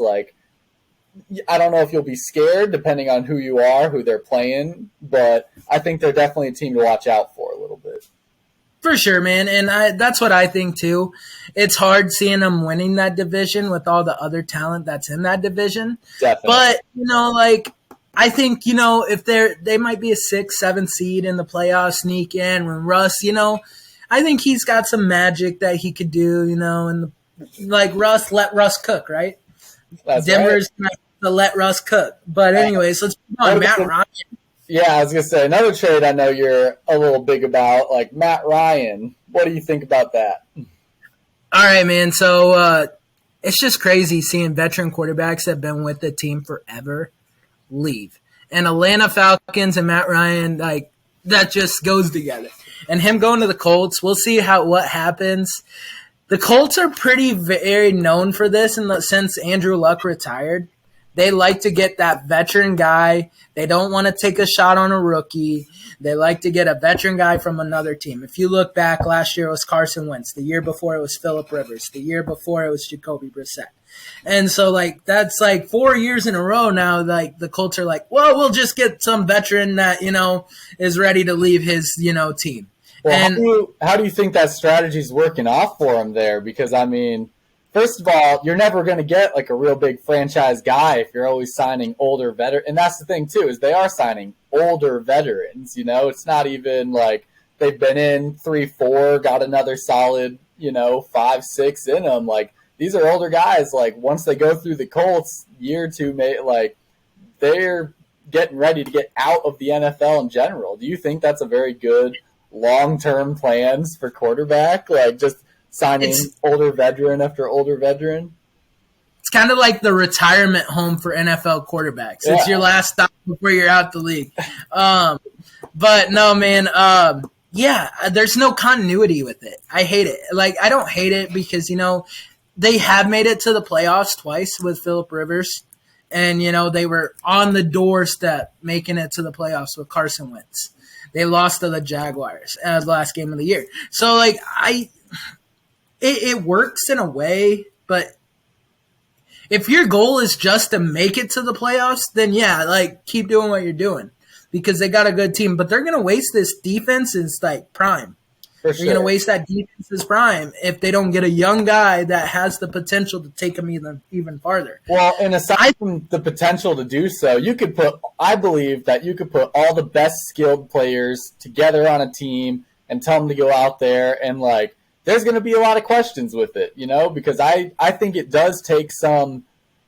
I don't know if you'll be scared depending on who you are, who they're playing, but I think they're definitely a team to watch out for a little bit. For sure, man, and that's what I think too. It's hard seeing them winning that division with all the other talent that's in that division. Definitely. But, I think, if they might be a 6, 7 seed in the playoffs, sneak in when Russ, I think he's got some magic that he could do, and Russ, let Russ cook, right? That's Denver's right. To let Russ cook. But anyways, let's move on. Matt Ryan. Yeah, I was going to say, another trade I know you're a little big about, Matt Ryan. What do you think about that? All right, man. So it's just crazy seeing veteran quarterbacks that have been with the team forever leave. And Atlanta Falcons and Matt Ryan, that just goes together. And him going to the Colts, we'll see what happens. The Colts are very known for this since Andrew Luck retired. They like to get that veteran guy. They don't want to take a shot on a rookie. They like to get a veteran guy from another team. If you look back, last year it was Carson Wentz. The year before it was Phillip Rivers. The year before it was Jacoby Brissett. And so, that's 4 years in a row now, the Colts are well, we'll just get some veteran that, is ready to leave his, team. Well, how do you think that strategy is working off for him there? Because, first of all, you're never going to get like a real big franchise guy if you're always signing older veterans. And that's the thing too, is they are signing older veterans. It's not even like they've been in 3-4, got another solid 5-6 in them. Like these are older guys. Like once they go through the Colts, year or two, like they're getting ready to get out of the NFL in general. Do you think that's a very good long-term plans for quarterback? Like just signing older veteran after older veteran? It's kind of like the retirement home for NFL quarterbacks. Yeah. It's your last stop before you're out the league. But no, man, there's no continuity with it. I hate it. Like, I don't hate it because, they have made it to the playoffs twice with Phillip Rivers. And, they were on the doorstep making it to the playoffs with Carson Wentz. They lost to the Jaguars the last game of the year. So, like, it works in a way, but if your goal is just to make it to the playoffs, then keep doing what you're doing because they got a good team. But they're going to waste this defense's prime. They're going to waste that defense's prime if they don't get a young guy that has the potential to take them even farther. Well, and aside from the potential to do so, I believe that you could put all the best skilled players together on a team and tell them to go out there and there's going to be a lot of questions with it, because I think it does take some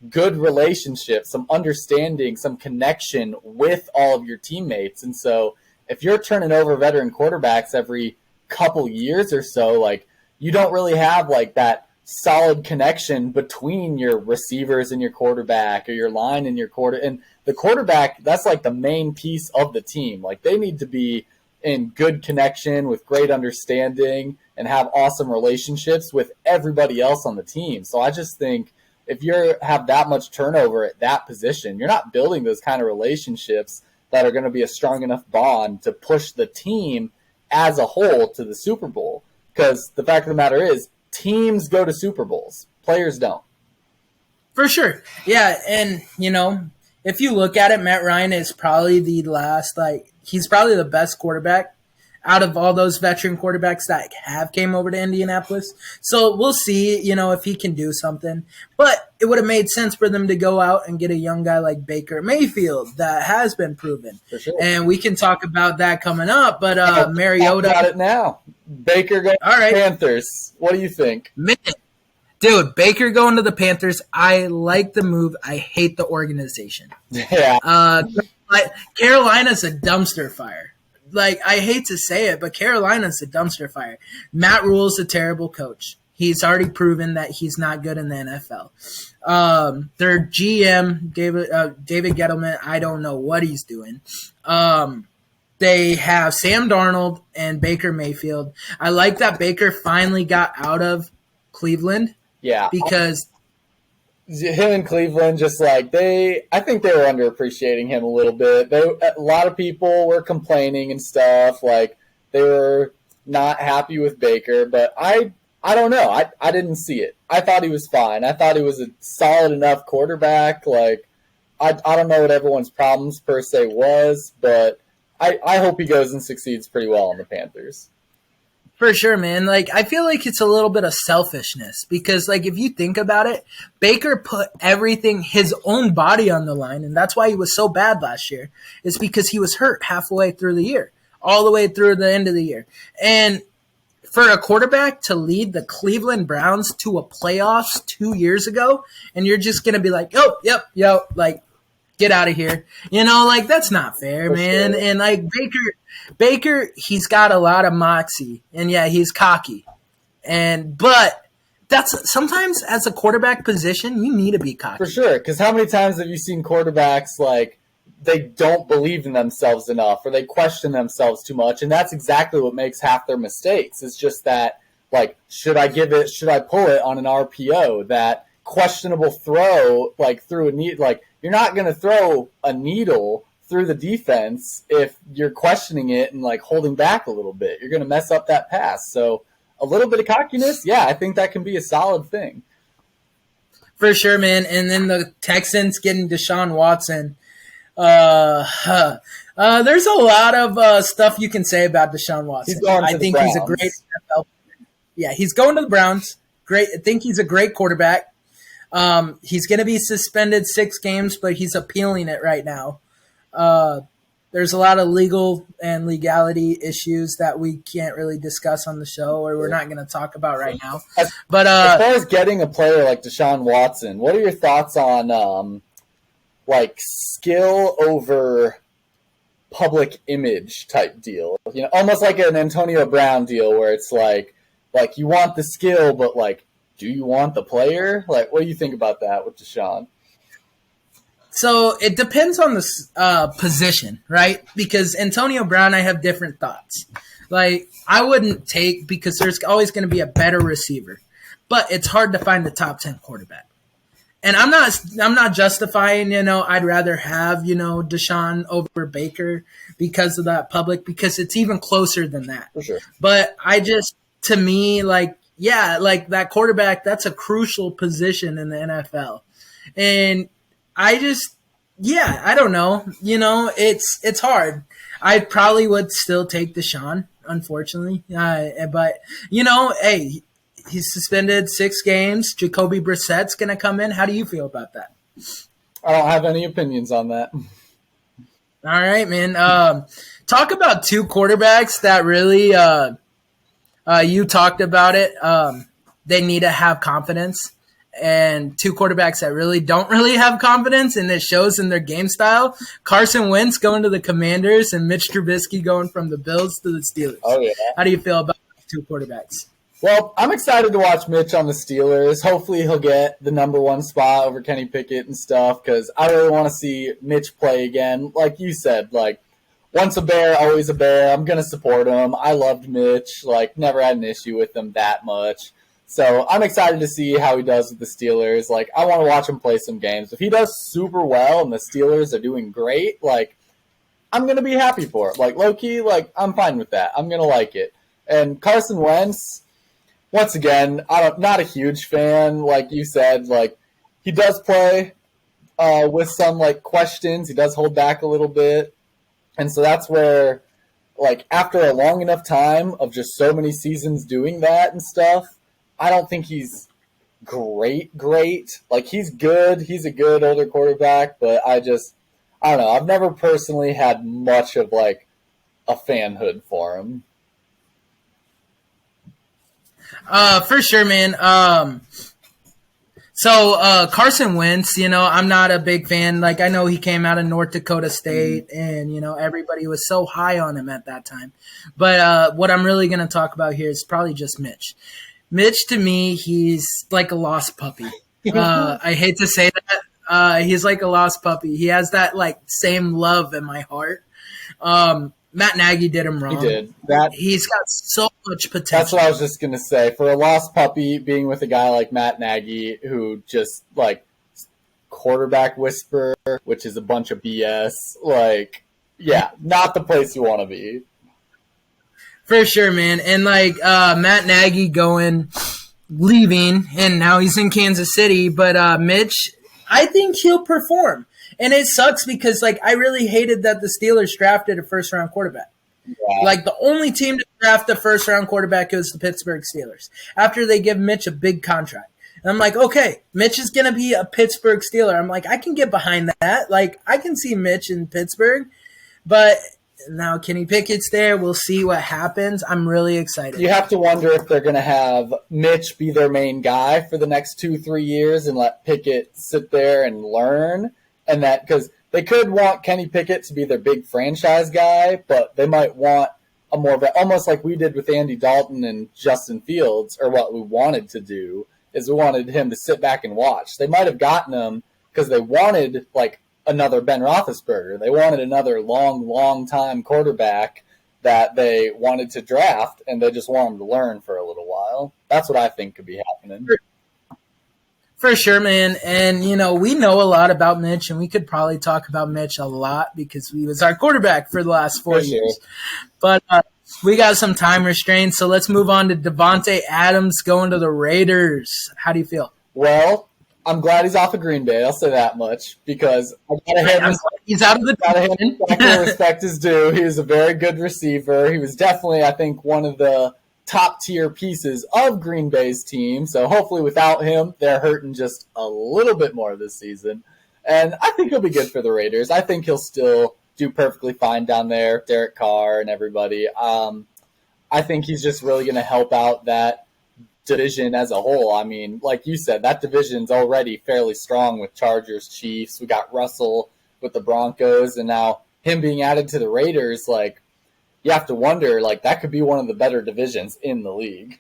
good relationship, some understanding, some connection with all of your teammates. And so if you're turning over veteran quarterbacks every couple years or so, you don't really have that solid connection between your receivers and your quarterback or your line and your and the quarterback, that's the main piece of the team. They need to be in good connection with great understanding and have awesome relationships with everybody else on the team. So I just think if you have that much turnover at that position, you're not building those kind of relationships that are going to be a strong enough bond to push the team as a whole to the Super Bowl. Because the fact of the matter is, teams go to Super Bowls. Players don't. For sure. Yeah, and, if you look at it, Matt Ryan is probably he's probably the best quarterback out of all those veteran quarterbacks that have came over to Indianapolis. So we'll see, if he can do something. But it would have made sense for them to go out and get a young guy like Baker Mayfield that has been proven. For sure. And we can talk about that coming up. But Mariota. Talk about it now. Baker going to the Panthers. What do you think? Dude, Baker going to the Panthers. I like the move. I hate the organization. Yeah. Carolina's a dumpster fire. I hate to say it, but Carolina's a dumpster fire. Matt Rule's a terrible coach. He's already proven that he's not good in the NFL. Their GM, David Gettleman, I don't know what he's doing. They have Sam Darnold and Baker Mayfield. I like that Baker finally got out of Cleveland. Yeah. Because him in Cleveland, I think they were underappreciating him a little bit. A lot of people were complaining and stuff, they were not happy with Baker, but I don't know. I didn't see it. I thought he was fine. I thought he was a solid enough quarterback. I don't know what everyone's problems per se was, but I hope he goes and succeeds pretty well on the Panthers. For sure, man. I feel like it's a little bit of selfishness because, if you think about it, Baker put everything, his own body on the line, and that's why he was so bad last year, is because he was hurt halfway through the year, all the way through the end of the year. And for a quarterback to lead the Cleveland Browns to a playoffs 2 years ago, and you're just going to be get out of here. That's not fair, man. Sure. And Baker, he's got a lot of moxie, and he's cocky. But that's sometimes as a quarterback position, you need to be cocky. For sure, because how many times have you seen quarterbacks they don't believe in themselves enough or they question themselves too much, and that's exactly what makes half their mistakes. It's just that, should I pull it on an RPO? That questionable throw, through a need, you're not going to throw a needle through the defense if you're questioning it and holding back a little bit. You're going to mess up that pass. So a little bit of cockiness, I think that can be a solid thing. For sure, man. And then the Texans getting Deshaun Watson. There's a lot of stuff you can say about Deshaun Watson. I think he's a great NFL player. Yeah, he's going to the Browns. great. I think he's a great quarterback. He's going to be suspended 6 games, but he's appealing it right now. There's a lot of legal and legality issues that we can't really discuss on the show, or we're not going to talk about right now. But as far as getting a player like Deshaun Watson, what are your thoughts on like skill over public image type deal? You know, almost like an Antonio Brown deal, where it's like you want the skill, but like, do you want the player? Like, what do you think about that with Deshaun? So it depends on the position, right? Because Antonio Brown, I have different thoughts. Like, I wouldn't take, because there's always going to be a better receiver, but it's hard to find the top 10 quarterback. And I'm not justifying, I'd rather have, Deshaun over Baker because of that public, because it's even closer than that. For sure. But to me, like that quarterback, that's a crucial position in the NFL. And I don't know. It's hard. I probably would still take Deshaun, unfortunately. But, hey, he's suspended 6 games. Jacoby Brissett's going to come in. How do you feel about that? I don't have any opinions on that. All right, man. Talk about 2 quarterbacks that really you talked about it. They need to have confidence. And 2 quarterbacks that really don't really have confidence, and it shows in their game style. Carson Wentz going to the Commanders and Mitch Trubisky going from the Bills to the Steelers. Oh, yeah. How do you feel about 2 quarterbacks? Well, I'm excited to watch Mitch on the Steelers. Hopefully he'll get the number 1 spot over Kenny Pickett and stuff, because I really want to see Mitch play again. Like you said, like, once a Bear, always a Bear. I'm going to support him. I loved Mitch. Like, never had an issue with him that much. So I'm excited to see how he does with the Steelers. Like, I want to watch him play some games. If he does super well and the Steelers are doing great, like, I'm going to be happy for it. Like, low-key, like, I'm fine with that. I'm going to like it. And Carson Wentz, once again, I'm not a huge fan. Like you said, like, he does play with some, like, questions. He does hold back a little bit. And so that's where, like, after a long enough time of just so many seasons doing that and stuff, I don't think he's great. Like, he's good. He's a good older quarterback, but I don't know. I've never personally had much of, like, a fanhood for him. For sure, man. So Carson Wentz, I'm not a big fan. Like, I know he came out of North Dakota State, and, everybody was so high on him at that time. But what I'm really going to talk about here is probably just Mitch. Mitch, to me, he's like a lost puppy. I hate to say that. He's like a lost puppy. He has that, like, same love in my heart. Matt Nagy did him wrong. He did. He's got so much potential. That's what I was just going to say. For a lost puppy, being with a guy like Matt Nagy, who just, like, quarterback whisperer, which is a bunch of BS, like, yeah, not the place you want to be. For sure, man. And, like, Matt Nagy leaving, and now he's in Kansas City. But Mitch, I think he'll perform. And it sucks because, like, I really hated that the Steelers drafted a first-round quarterback. Yeah. Like, the only team to draft a first-round quarterback is the Pittsburgh Steelers after they give Mitch a big contract. And I'm like, okay, Mitch is going to be a Pittsburgh Steeler. I'm like, I can get behind that. Like, I can see Mitch in Pittsburgh. But now Kenny Pickett's there. We'll see what happens. I'm really excited. You have to wonder if they're going to have Mitch be their main guy for the next 2-3 years and let Pickett sit there and learn. And that, because they could want Kenny Pickett to be their big franchise guy, but they might want a more of a, almost like we did with Andy Dalton and Justin Fields, or what we wanted to do is we wanted him to sit back and watch. They might have gotten him because they wanted, like, another Ben Roethlisberger. They wanted another long time quarterback that they wanted to draft, and they just want him to learn for a little while. That's what I think could be happening. For sure, man. And, we know a lot about Mitch, and we could probably talk about Mitch a lot because he was our quarterback for the last 4 years. But we got some time restraints, so let's move on to Devontae Adams going to the Raiders. How do you feel? Well, I'm glad he's off of Green Bay. I'll say that much because he's out of the division. Respect is due. He was a very good receiver. He was definitely, I think, one of the top tier pieces of Green Bay's team. So hopefully without him, they're hurting just a little bit more this season. And I think he'll be good for the Raiders. I think he'll still do perfectly fine down there, Derek Carr and everybody. I think he's just really going to help out that division as a whole. I mean, like you said, that division's already fairly strong with Chargers, Chiefs. We got Russell with the Broncos, and now him being added to the Raiders, like, you have to wonder, like, that could be one of the better divisions in the league.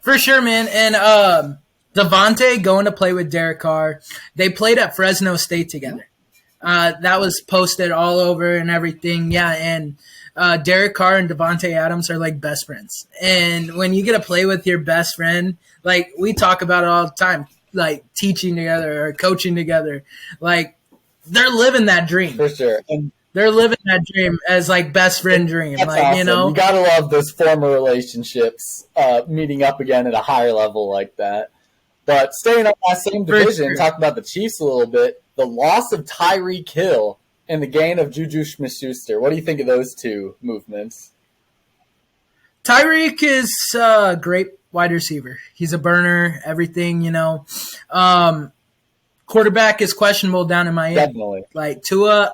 For sure, man. And Devontae going to play with Derek Carr. They played at Fresno State together. That was posted all over and everything. Yeah, and Derek Carr and Devontae Adams are like best friends. And when you get to play with your best friend, like we talk about it all the time, like teaching together or coaching together, like they're living that dream. For sure. And they're living that dream as like best friend dream. that's like, awesome. you know, You gotta love those former relationships meeting up again at a higher level like that. But staying on that same division, sure. talk about the Chiefs a little bit. The loss of Tyreek Hill and the gain of Juju Smith-Schuster. What do you think of those two movements? Tyreek is a great wide receiver. He's a burner, everything, you know. Quarterback is questionable down in Miami. Definitely. Like Tua,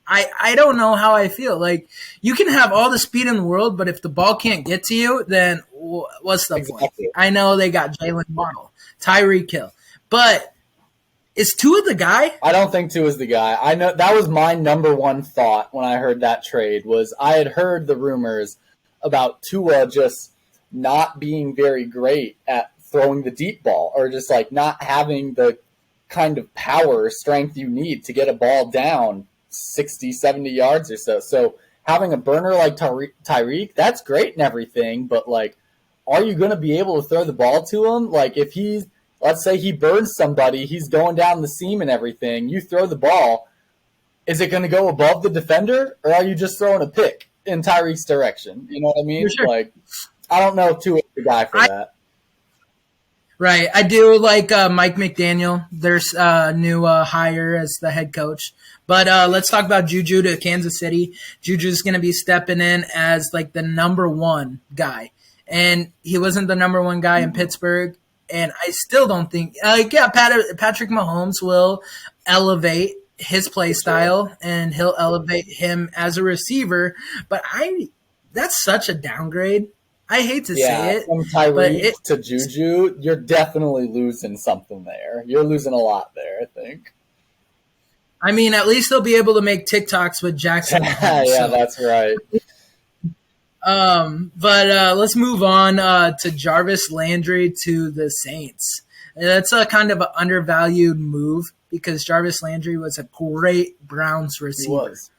I don't know how I feel. Like, you can have all the speed in the world, but if the ball can't get to you, then what's the point? I know they got Jalen Waddle, Tyreek Hill, but is Tua the guy? I don't think Tua's the guy. I know that was my number one thought when I heard that trade. Was I had heard the rumors about Tua just not being very great at throwing the deep ball, or just like not having the kind of power or strength you need to get a ball down 60, 70 yards or so. So having a burner like Tyreek, that's great and everything, but like, are you going to be able to throw the ball to him? Like, if he's, let's say he burns somebody, he's going down the seam and everything, you throw the ball, is it going to go above the defender, or are you just throwing a pick in Tyreek's direction? You know what I mean? Sure. Like, I don't know if Tua's the guy for that. Right. I do like Mike McDaniel. There's a new hire as the head coach. But let's talk about Juju to Kansas City. Juju's going to be stepping in as like the number one guy. And he wasn't the number one guy in Pittsburgh. And I still don't think Patrick Mahomes will elevate his play style and he'll elevate him as a receiver. But that's such a downgrade. I hate to say it. From Tyreek to Juju, you're definitely losing something there. You're losing a lot there, I think. I mean, at least they'll be able to make TikToks with Jackson. Yeah, that's right. But let's move on to Jarvis Landry to the Saints. That's a kind of an undervalued move because Jarvis Landry was a great Browns receiver. He was.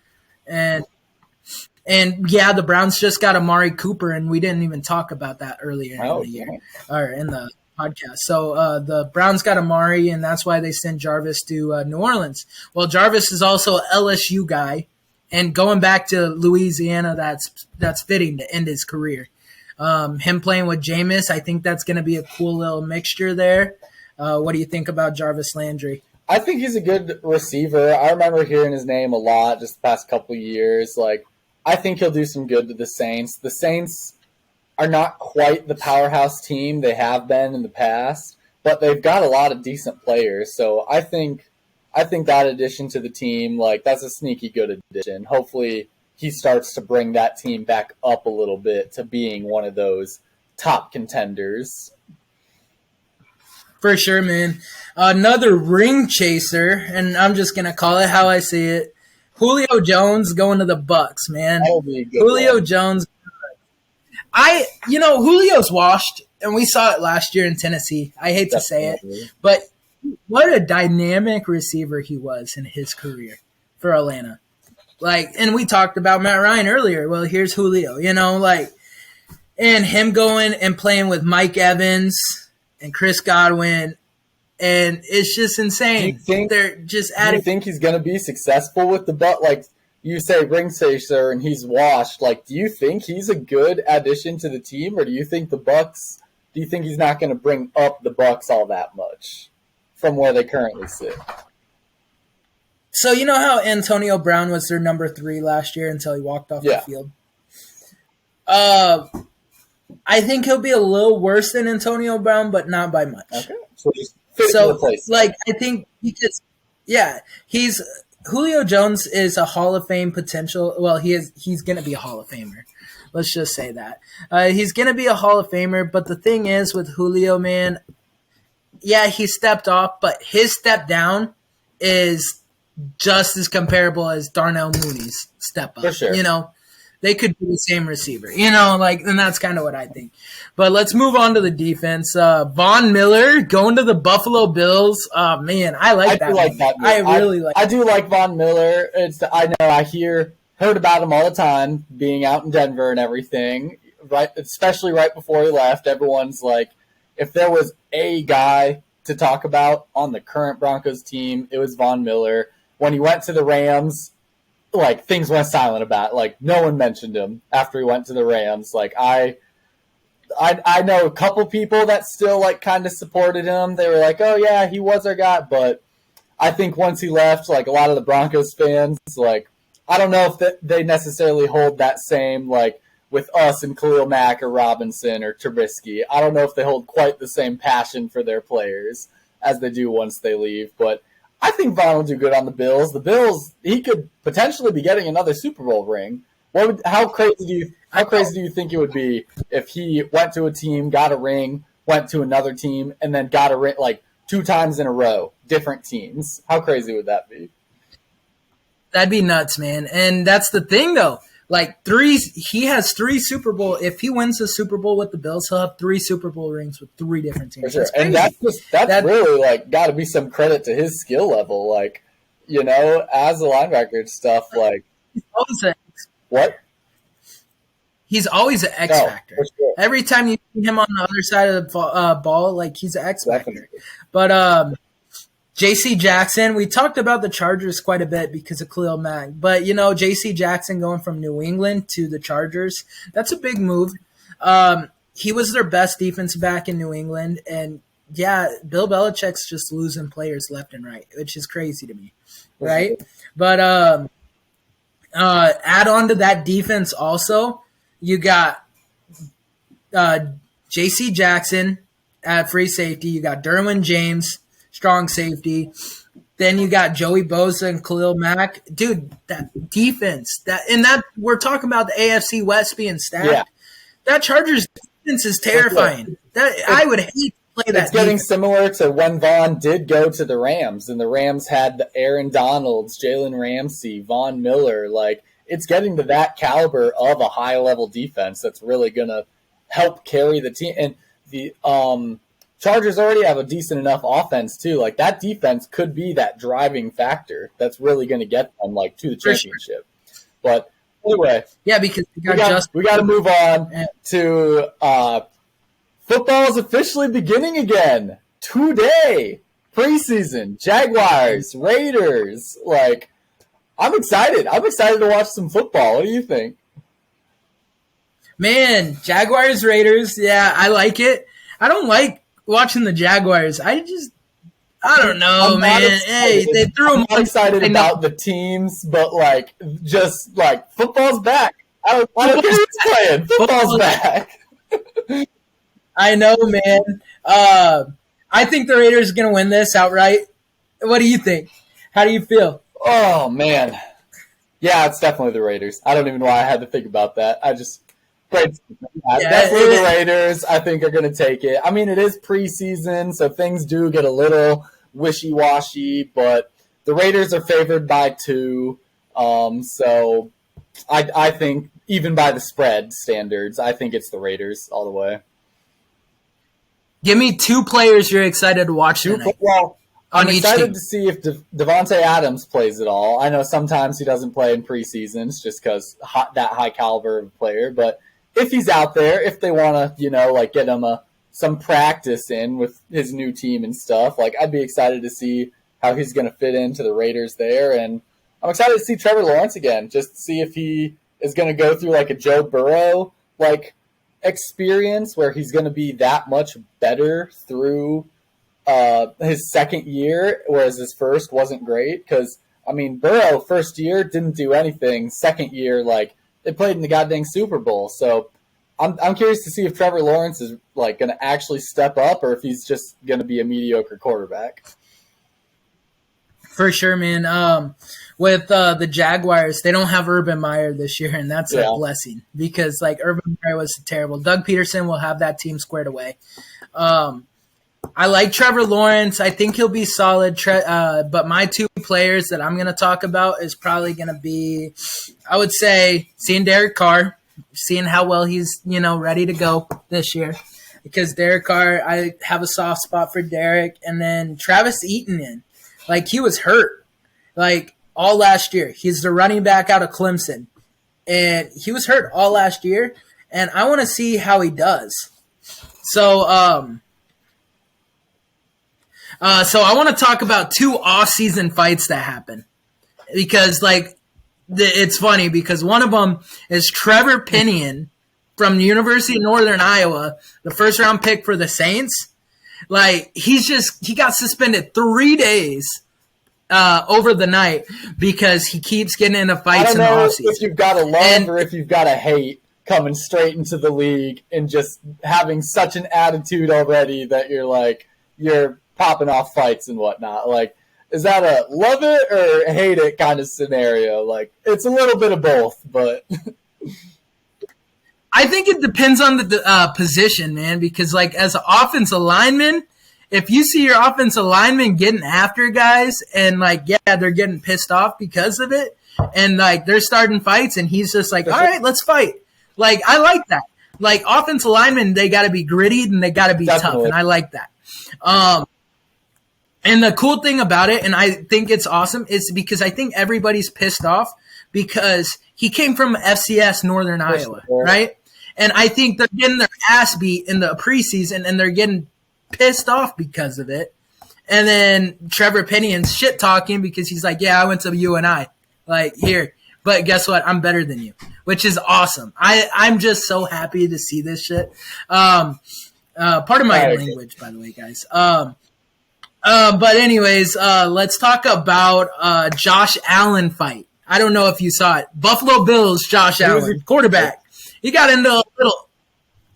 And yeah, the Browns just got Amari Cooper, and we didn't even talk about that earlier in the year or in the podcast. So the Browns got Amari, and that's why they sent Jarvis to New Orleans. Well, Jarvis is also an LSU guy, and going back to Louisiana, that's fitting to end his career. Him playing with Jameis, I think that's going to be a cool little mixture there. What do you think about Jarvis Landry? I think he's a good receiver. I remember hearing his name a lot just the past couple of years. Like, I think he'll do some good to the Saints. The Saints are not quite the powerhouse team they have been in the past, but they've got a lot of decent players. So I think that addition to the team, like, that's a sneaky good addition. Hopefully he starts to bring that team back up a little bit to being one of those top contenders. For sure, man. Another ring chaser, and I'm just going to call it how I see it. Julio Jones going to the Bucks, man. Julio Jones. Julio's washed, and we saw it last year in Tennessee. I hate to say it, but what a dynamic receiver he was in his career for Atlanta. Like, and we talked about Matt Ryan earlier. Well, here's Julio, and him going and playing with Mike Evans and Chris Godwin. And it's just insane. They're just adding. Do you think he's going to be successful with the Bucks? Like, you say ring chaser and he's washed. Like, do you think he's a good addition to the team, or do you think he's not going to bring up the Bucks all that much from where they currently sit? So you know how Antonio Brown was their number 3 last year until he walked off the field? I think he'll be a little worse than Antonio Brown, but not by much. Okay, so just fit in the So, place. like, I think because, yeah, he's Julio Jones is a Hall of Fame potential. Well, he's going to be a Hall of Famer. Let's just say that he's going to be a Hall of Famer. But the thing is with Julio, man, yeah, he stepped off, but his step down is just as comparable as Darnell Mooney's step up. For sure. You know, they could be the same receiver. You know, like, and that's kind of what I think. But let's move on to the defense. Von Miller going to the Buffalo Bills. Man, I like that. I really like. I do like Von Miller. I know I heard about him all the time, being out in Denver and everything. Right, especially right before he left, everyone's like, if there was a guy to talk about on the current Broncos team, it was Von Miller. When he went to the Rams, like, things went silent about it. Like, no one mentioned him after he went to the Rams. Like, I know a couple people that still, like, kind of supported him. They were like, oh, yeah, he was our guy. But I think once he left, like, a lot of the Broncos fans, like, I don't know if they necessarily hold that same, like, with us and Khalil Mack or Robinson or Trubisky. I don't know if they hold quite the same passion for their players as they do once they leave. But I think Von will do good on the Bills. The Bills, he could potentially be getting another Super Bowl ring. How crazy do you think it would be if he went to a team, got a ring, went to another team, and then got a ring like 2 times in a row, different teams? How crazy would that be? That'd be nuts, man. And that's the thing, though. Like, he has 3 Super Bowl. If he wins the Super Bowl with the Bills, he'll have 3 Super Bowl rings with 3 different teams. For sure. And that's really, like, got to be some credit to his skill level. Like, you know, as a linebacker and stuff, like. What? He's always an X factor. Sure. Every time you see him on the other side of the ball, like, he's an X factor. But J.C. Jackson, we talked about the Chargers quite a bit because of Khalil Mack. But, you know, J.C. Jackson going from New England to the Chargers, that's a big move. He was their best defensive back in New England. And, yeah, Bill Belichick's just losing players left and right, which is crazy to me, right? But add on to that defense also, you got J.C. Jackson at free safety. You got Derwin James, strong safety. Then you got Joey Bosa and Khalil Mack. Dude, that defense, that we're talking about the AFC West being stacked. Yeah. That Chargers defense is terrifying. I would hate to play that. It's getting similar to when Vaughn did go to the Rams, and the Rams had the Aaron Donalds, Jalen Ramsey, Von Miller. Like, it's getting to that caliber of a high-level defense that's really going to help carry the team. And the Chargers already have a decent enough offense too. Like, that defense could be that driving factor that's really going to get them, like, to the championship. Sure. But anyway, yeah, because we got to move on to football is officially beginning again today. Preseason, Jaguars, Raiders. Like, I'm excited. I'm excited to watch some football. What do you think? Man, Jaguars, Raiders. Yeah, I like it. I don't like watching the Jaguars. I don't know, man. Hey, they threw them. I'm not excited about the teams, but, like, just, like, football's back. I don't care who's playing. Football's back. I know, man. I think the Raiders are going to win this outright. What do you think? How do you feel? Oh, man. Yeah, it's definitely the Raiders. I don't even know why I had to think about that. Definitely the Raiders, I think, are going to take it. I mean, it is preseason, so things do get a little wishy-washy, but the Raiders are favored by 2. So I think, even by the spread standards, I think it's the Raiders all the way. Give me 2 players you're excited to watch tonight. Well, I'm excited to see if Devontae Adams plays at all. I know sometimes he doesn't play in preseasons just because that high caliber of player, but if he's out there, if they want to, like, get him some practice in with his new team and stuff, like, I'd be excited to see how he's going to fit into the Raiders there. And I'm excited to see Trevor Lawrence again, just to see if he is going to go through, like, a Joe Burrow, like, experience where he's going to be that much better through his second year, whereas his first wasn't great. Because, I mean, Burrow, first year, didn't do anything. Second year, like, they played in the goddamn Super Bowl. So I'm curious to see if Trevor Lawrence is like going to actually step up or if he's just going to be a mediocre quarterback. For sure, man. With the Jaguars, they don't have Urban Meyer this year, and that's a blessing because like Urban Meyer was terrible. Doug Peterson will have that team squared away. I like Trevor Lawrence. I think he'll be solid. But my two players that I'm going to talk about is probably going to be, I would say, seeing Derek Carr, seeing how well he's ready to go this year. Because Derek Carr, I have a soft spot for Derek, and then Travis Etienne. Like, he was hurt, like, all last year. He's the running back out of Clemson. And he was hurt all last year, and I want to see how he does. So I want to talk about two off-season fights that happen. Because, like, it's funny because one of them is Trevor Pinion from the University of Northern Iowa, the first-round pick for the Saints. Like, he got suspended 3 days over the night because he keeps getting into fights in the offseason. I don't know if you've got to love or if you've got to hate coming straight into the league and just having such an attitude already that you're popping off fights and whatnot. Like, is that a love it or hate it kind of scenario? Like, it's a little bit of both, but I think it depends on the position, man, because, like, as an offensive lineman, if you see your offensive lineman getting after guys and, like, yeah, they're getting pissed off because of it and, like, they're starting fights and he's just like, all right, let's fight. Like, I like that. Like, offensive linemen, they got to be gritty and they got to be tough, and I like that. And the cool thing about it, and I think it's awesome, is because I think everybody's pissed off because he came from FCS Northern Iowa, right? And I think they're getting their ass beat in the preseason, and they're getting pissed off because of it. And then Trevor Pinion's shit talking because he's like, yeah, I went to UNI. Like, here. But guess what? I'm better than you, which is awesome. I'm just so happy to see this shit. Part of my language, by the way, guys. But anyways, let's talk about Josh Allen fight. I don't know if you saw it. Buffalo Bills, Josh Allen, quarterback. He got into a little.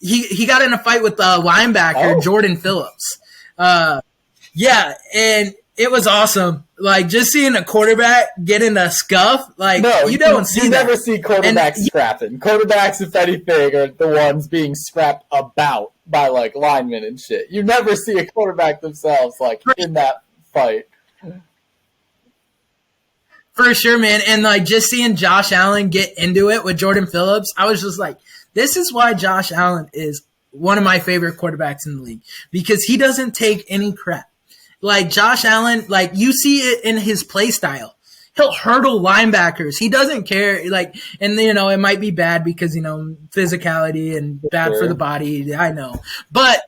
He got in a fight with the linebacker Jordan Phillips. Yeah, and it was awesome. Like, just seeing a quarterback get in a scuff, like, you don't see that. You never see quarterbacks scrapping. Quarterbacks, if anything, are the ones being scrapped about by, like, linemen and shit. You never see a quarterback themselves, like, in that fight. For sure, man. And, like, just seeing Josh Allen get into it with Jordan Phillips, I was just like, this is why Josh Allen is one of my favorite quarterbacks in the league, because he doesn't take any crap. Like, Josh Allen, like, you see it in his play style. He'll hurdle linebackers. He doesn't care. Like, and, it might be bad because, physicality and bad for the body. I know. But,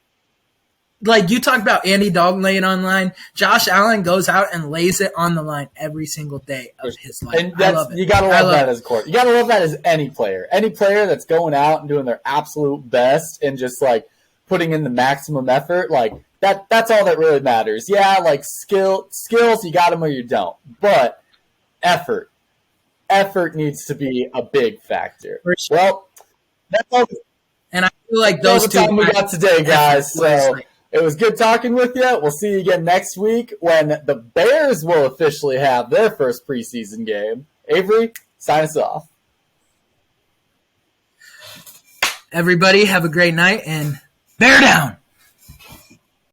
like, you talk about Andy Dalton laying on line. Josh Allen goes out and lays it on the line every single day of his life. And I love it. You got to love that as a quarterback. You got to love that as any player. Any player that's going out and doing their absolute best and just, like, putting in the maximum effort, like, that's all that really matters. Yeah, like, skills, you got them or you don't. But effort needs to be a big factor. Sure. Well, that's all. And I feel like those two time we got today, guys. So it was good talking with you. We'll see you again next week when the Bears will officially have their first preseason game. Avery, sign us off. Everybody have a great night and bear down.